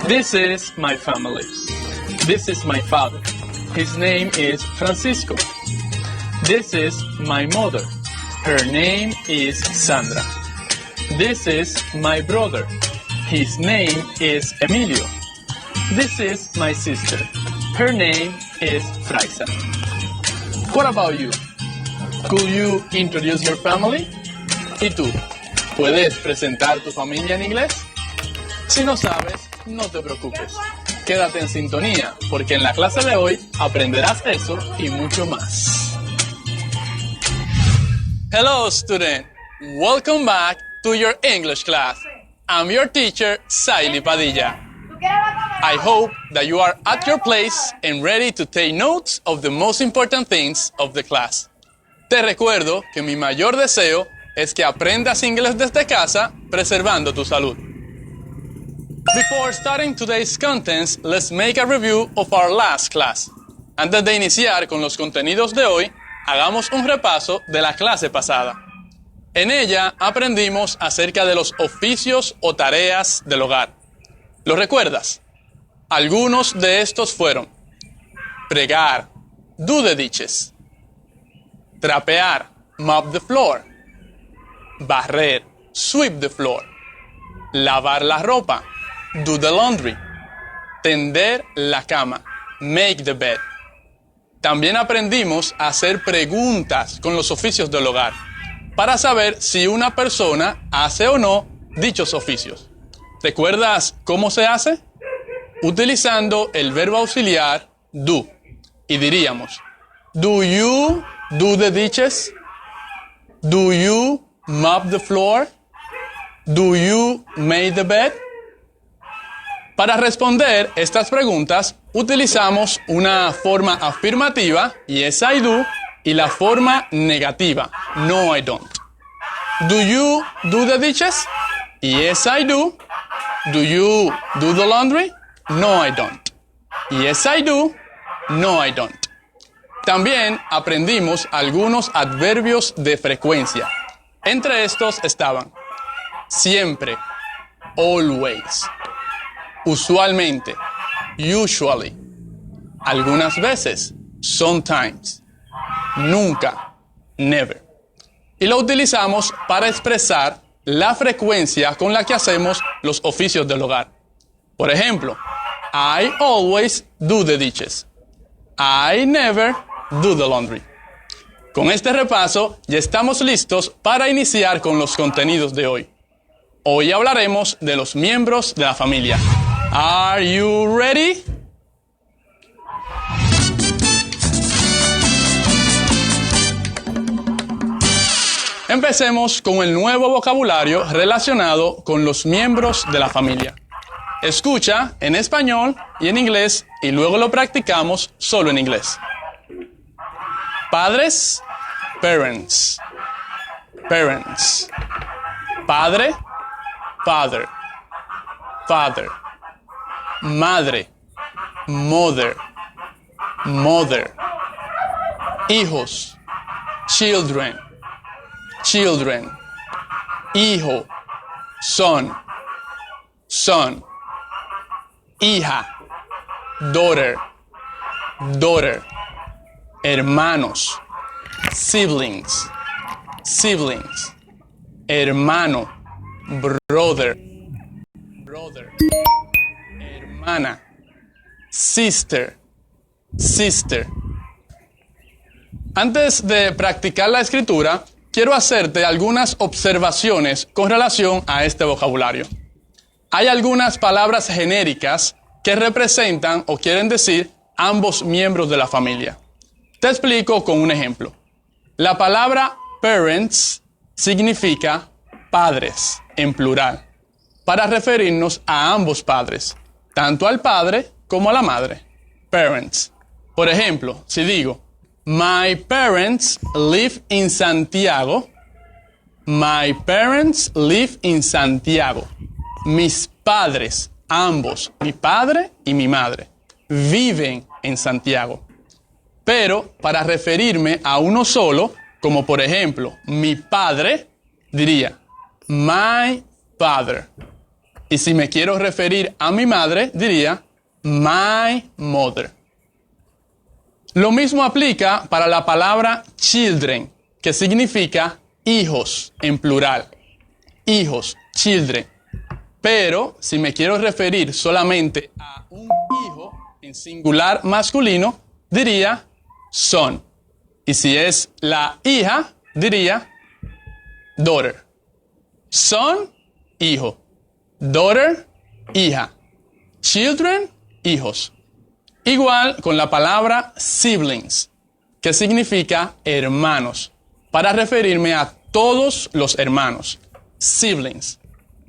This is my family. This is my father. His name is Francisco. This is my mother. Her name is Sandra. This is my brother. His name is Emilio. This is my sister. Her name is Fraisa. What about you? Could you introduce your family? ¿Y tú? ¿Puedes presentar tu familia en inglés? Si no sabes, no te preocupes. Quédate en sintonía, porque en la clase de hoy aprenderás eso y mucho más. Hello, student. Welcome back to your English class. I'm your teacher, Saily Padilla. I hope that you are at your place and ready to take notes of the most important things of the class. Te recuerdo que mi mayor deseo es que aprendas inglés desde casa, preservando tu salud. Before starting today's contents, let's make a review of our last class. Antes de iniciar con los contenidos de hoy, hagamos un repaso de la clase pasada. En ella aprendimos acerca de los oficios o tareas del hogar. ¿Lo recuerdas? Algunos de estos fueron: fregar, do the dishes; trapear, mop the floor; barrer, sweep the floor; lavar la ropa, do the laundry; tender la cama, make the bed. También aprendimos a hacer preguntas con los oficios del hogar, para saber si una persona hace o no dichos oficios. ¿Recuerdas cómo se hace? Utilizando el verbo auxiliar do. Y diríamos: do you do the dishes? Do you mop the floor? Do you make the bed? Para responder estas preguntas, utilizamos una forma afirmativa, yes I do, y la forma negativa, no I don't. Do you do the dishes? Yes I do. Do you do the laundry? No I don't. Yes I do. No I don't. También aprendimos algunos adverbios de frecuencia. Entre estos estaban siempre, always; usualmente, usually; algunas veces, sometimes; nunca, never. Y lo utilizamos para expresar la frecuencia con la que hacemos los oficios del hogar. Por ejemplo, I always do the dishes. I never do the laundry. Con este repaso ya estamos listos para iniciar con los contenidos de hoy. Hoy hablaremos de los miembros de la familia. Are you ready? Empecemos con el nuevo vocabulario relacionado con los miembros de la familia. Escucha en español y en inglés y luego lo practicamos solo en inglés. Padres, parents. Parents. Padre, father. Father. Madre, mother. Mother. Hijos, children. Children. Hijo, son. Son. Hija, daughter. Daughter. Hermanos, siblings. Siblings. Hermano, brother. Brother. Hermana, sister. Sister. Antes de practicar la escritura, quiero hacerte algunas observaciones con relación a este vocabulario. Hay algunas palabras genéricas que representan o quieren decir ambos miembros de la familia. Te explico con un ejemplo. La palabra parents significa padres en plural, para referirnos a ambos padres, tanto al padre como a la madre. Parents. Por ejemplo, si digo, my parents live in Santiago. My parents live in Santiago. Mis padres, ambos, mi padre y mi madre, viven en Santiago. Pero para referirme a uno solo, como por ejemplo, mi padre, diría my father. Y si me quiero referir a mi madre, diría my mother. Lo mismo aplica para la palabra children, que significa hijos en plural. Hijos, children. Pero si me quiero referir solamente a un hijo en singular masculino, diría son. Y si es la hija, diría daughter. Son, hijo. Daughter, hija. Children, hijos. Igual con la palabra siblings, que significa hermanos, para referirme a todos los hermanos. Siblings.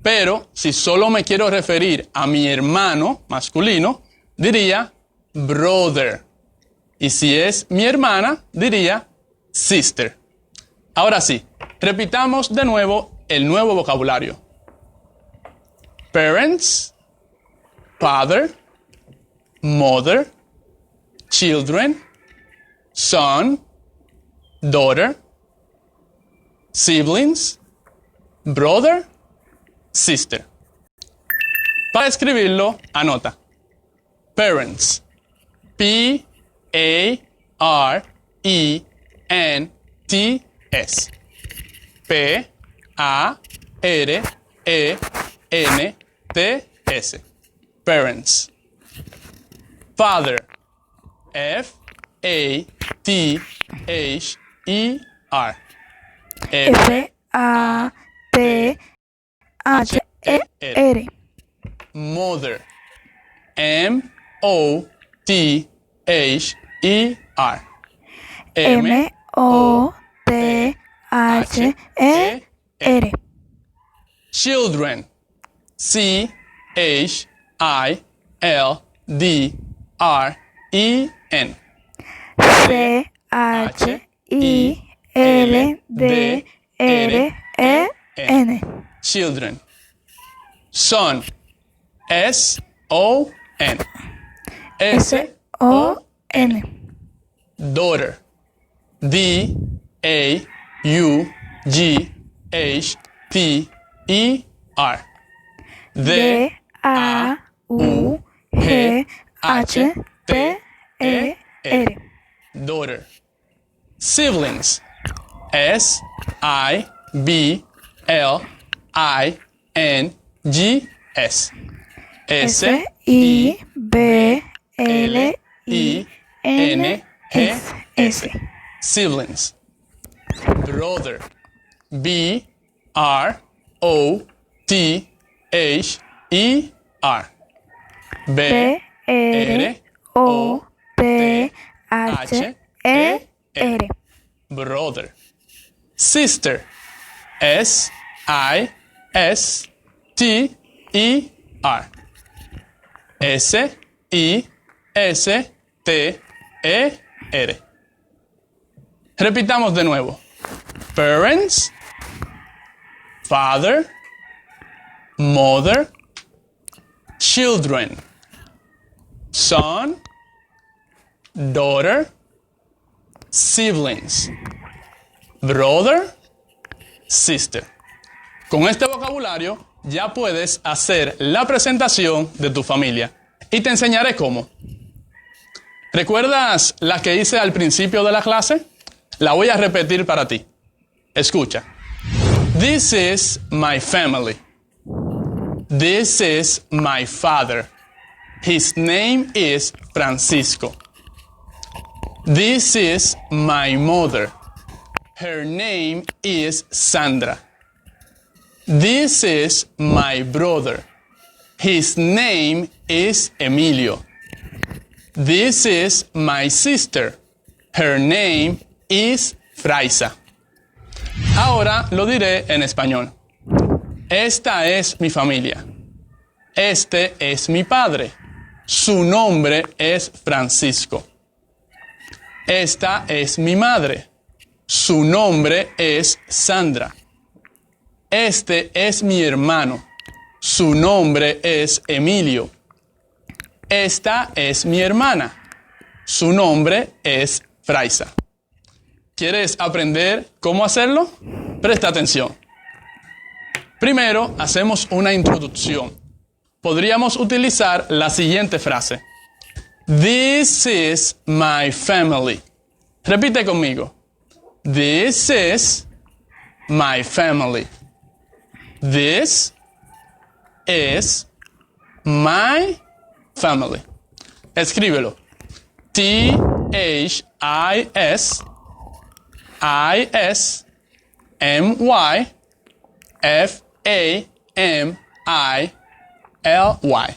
Pero si solo me quiero referir a mi hermano masculino, diría brother. Y si es mi hermana, diría sister. Ahora sí, repitamos de nuevo el nuevo vocabulario. Parents, father, mother, children, son, daughter, siblings, brother, sister. Para escribirlo, anota. Parents. P-A-R-E-N-T-S. P-A-R-E-N-T-S. Parents. Father. F-A-T-H-E-R. F-A-T-H-E-R. Mother. M-O-T-H-E-R. M-O-T-H-E-R. Children. C-H-I-L-D-R-E-N. C-H-I-L-D-R-E-N. Children. Son. S-O-N. S-O-N. Daughter. D-A-U-G-H-T-E-R. D-A-U-G-H-T-E-R. Daughter. Siblings. S-I-B-L-I-N-G-S. S-I-B-L-I-N-S. Siblings. Brother. B-R-O-T-H-E-R. B-R-O-T-H-E-R. Brother. Sister. S-I-S-T-E-R. S-I-S-T-E-R. Repitamos de nuevo. Parents, father, mother, children, son, daughter, siblings, brother, sister. Con este vocabulario ya puedes hacer la presentación de tu familia y te enseñaré cómo. ¿Recuerdas la que hice al principio de la clase? La voy a repetir para ti. Escucha. This is my family. This is my father. His name is Francisco. This is my mother. Her name is Sandra. This is my brother. His name is Emilio. This is my sister. Her name is Fraisa. Ahora lo diré en español. Esta es mi familia. Este es mi padre. Su nombre es Francisco. Esta es mi madre. Su nombre es Sandra. Este es mi hermano. Su nombre es Emilio. Esta es mi hermana. Su nombre es Fraisa. ¿Quieres aprender cómo hacerlo? Presta atención. Primero, hacemos una introducción. Podríamos utilizar la siguiente frase. This is my family. Repite conmigo. This is my family. This is my family. Escríbelo. T-H-I-S-I-S-M-Y-F-A-M-I-L-Y.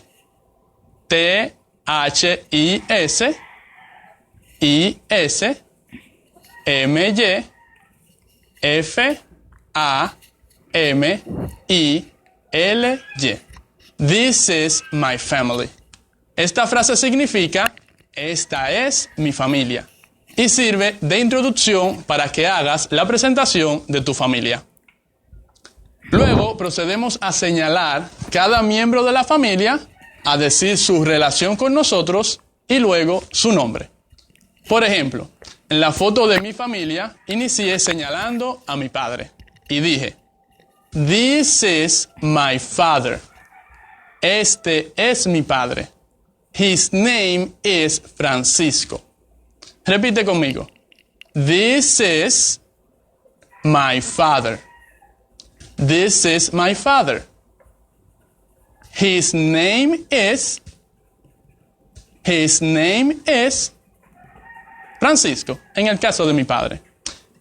T-H-I-S-I-S-M-Y-F-A-M-I-L-Y. This is my family. Esta frase significa, esta es mi familia, y sirve de introducción para que hagas la presentación de tu familia. Luego procedemos a señalar cada miembro de la familia, a decir su relación con nosotros y luego su nombre. Por ejemplo, en la foto de mi familia inicié señalando a mi padre y dije, This is my father. Este es mi padre. His name is Francisco. Repite conmigo. This is my father. This is my father. His name is Francisco, en el caso de mi padre.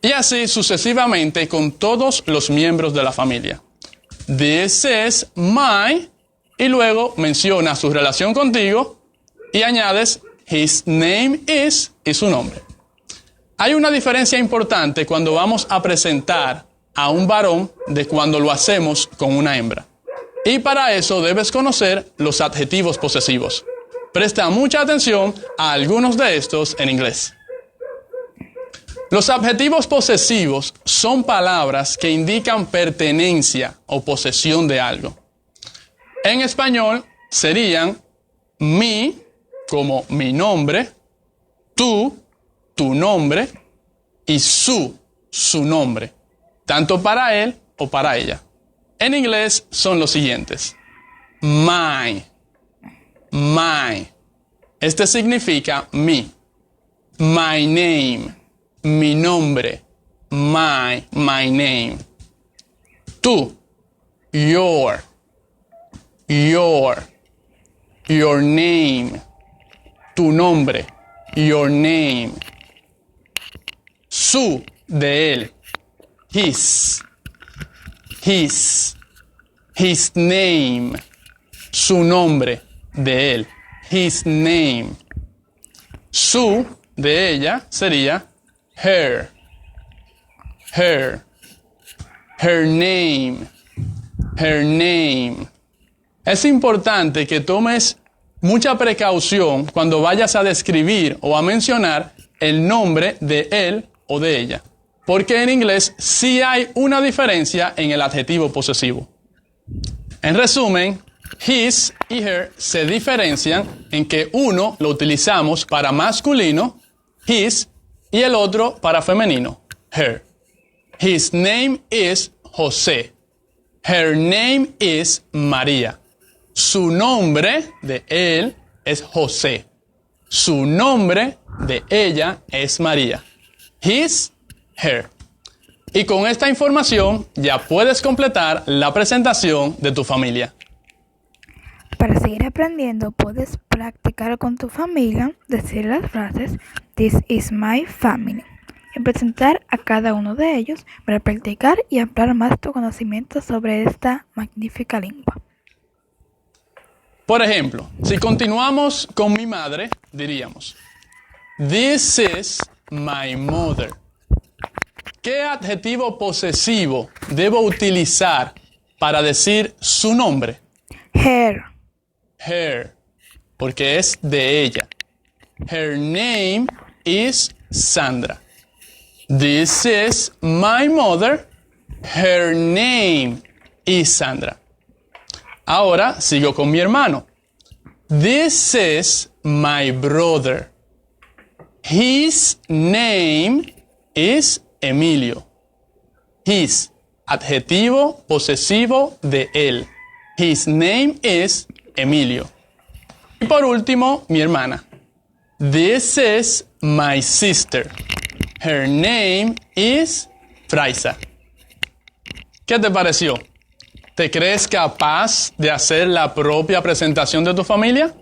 Y así sucesivamente con todos los miembros de la familia. This is my, y luego menciona su relación contigo y añades his name is y su nombre. Hay una diferencia importante cuando vamos a presentar a un varón de cuando lo hacemos con una hembra. Y para eso debes conocer los adjetivos posesivos. Presta mucha atención a algunos de estos en inglés. Los adjetivos posesivos son palabras que indican pertenencia o posesión de algo. En español serían mi, como mi nombre, tú, tu nombre, y su nombre, tanto para él o para ella. En inglés son los siguientes. My. Este significa mi. My name. Mi nombre. My name. Tú. Your name. Tu nombre. Your name. Su, de él. His name. Su nombre, de él. His name. Su, de ella, sería her. Her name. Es importante que tomes mucha precaución cuando vayas a describir o a mencionar el nombre de él o de ella, porque en inglés sí hay una diferencia en el adjetivo posesivo. En resumen, his y her se diferencian en que uno lo utilizamos para masculino, his, y el otro para femenino, her. His name is José. Her name is María. Su nombre de él es José. Su nombre de ella es María. His, her. Y con esta información ya puedes completar la presentación de tu familia. Para seguir aprendiendo, puedes practicar con tu familia, decir las frases This is my family y presentar a cada uno de ellos para practicar y ampliar más tu conocimiento sobre esta magnífica lengua. Por ejemplo, si continuamos con mi madre, diríamos This is my mother. ¿Qué adjetivo posesivo debo utilizar para decir su nombre? Her, porque es de ella. Her name is Sandra. This is my mother. Her name is Sandra. Ahora sigo con mi hermano. This is my brother. His name is Emilio. His, adjetivo posesivo de él. His name is Emilio. Y por último, mi hermana. This is my sister. Her name is Fraisa. ¿Qué te pareció? ¿Te crees capaz de hacer la propia presentación de tu familia?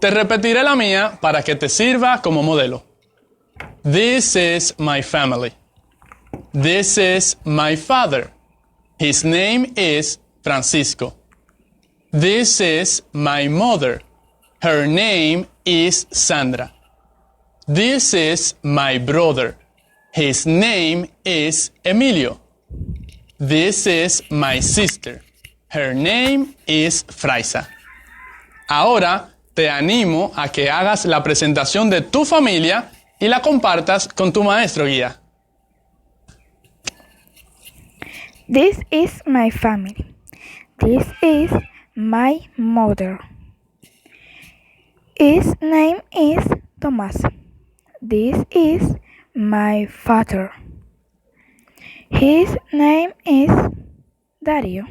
Te repetiré la mía para que te sirva como modelo. This is my family. This is my father. His name is Francisco. This is my mother. Her name is Sandra. This is my brother. His name is Emilio. This is my sister. Her name is Fraisa. Ahora te animo a que hagas la presentación de tu familia y la compartas con tu maestro guía. This is my family. This is my mother. His name is Tomás. This is my father. His name is Dario.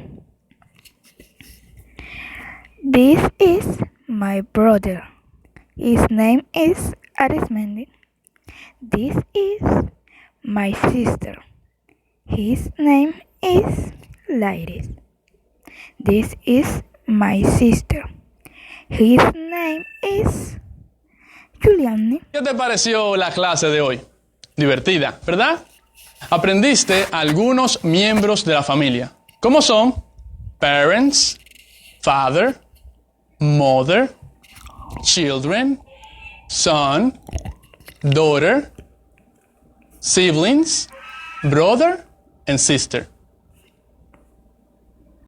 This is my brother. His name is Arismendi. This is my sister. His name is Lairis. This is my sister. His name is Giuliani. ¿Qué te pareció la clase de hoy? Divertida, ¿verdad? Aprendiste algunos miembros de la familia. ¿Cómo son? Parents, father, mother, children, son, daughter, siblings, brother and sister.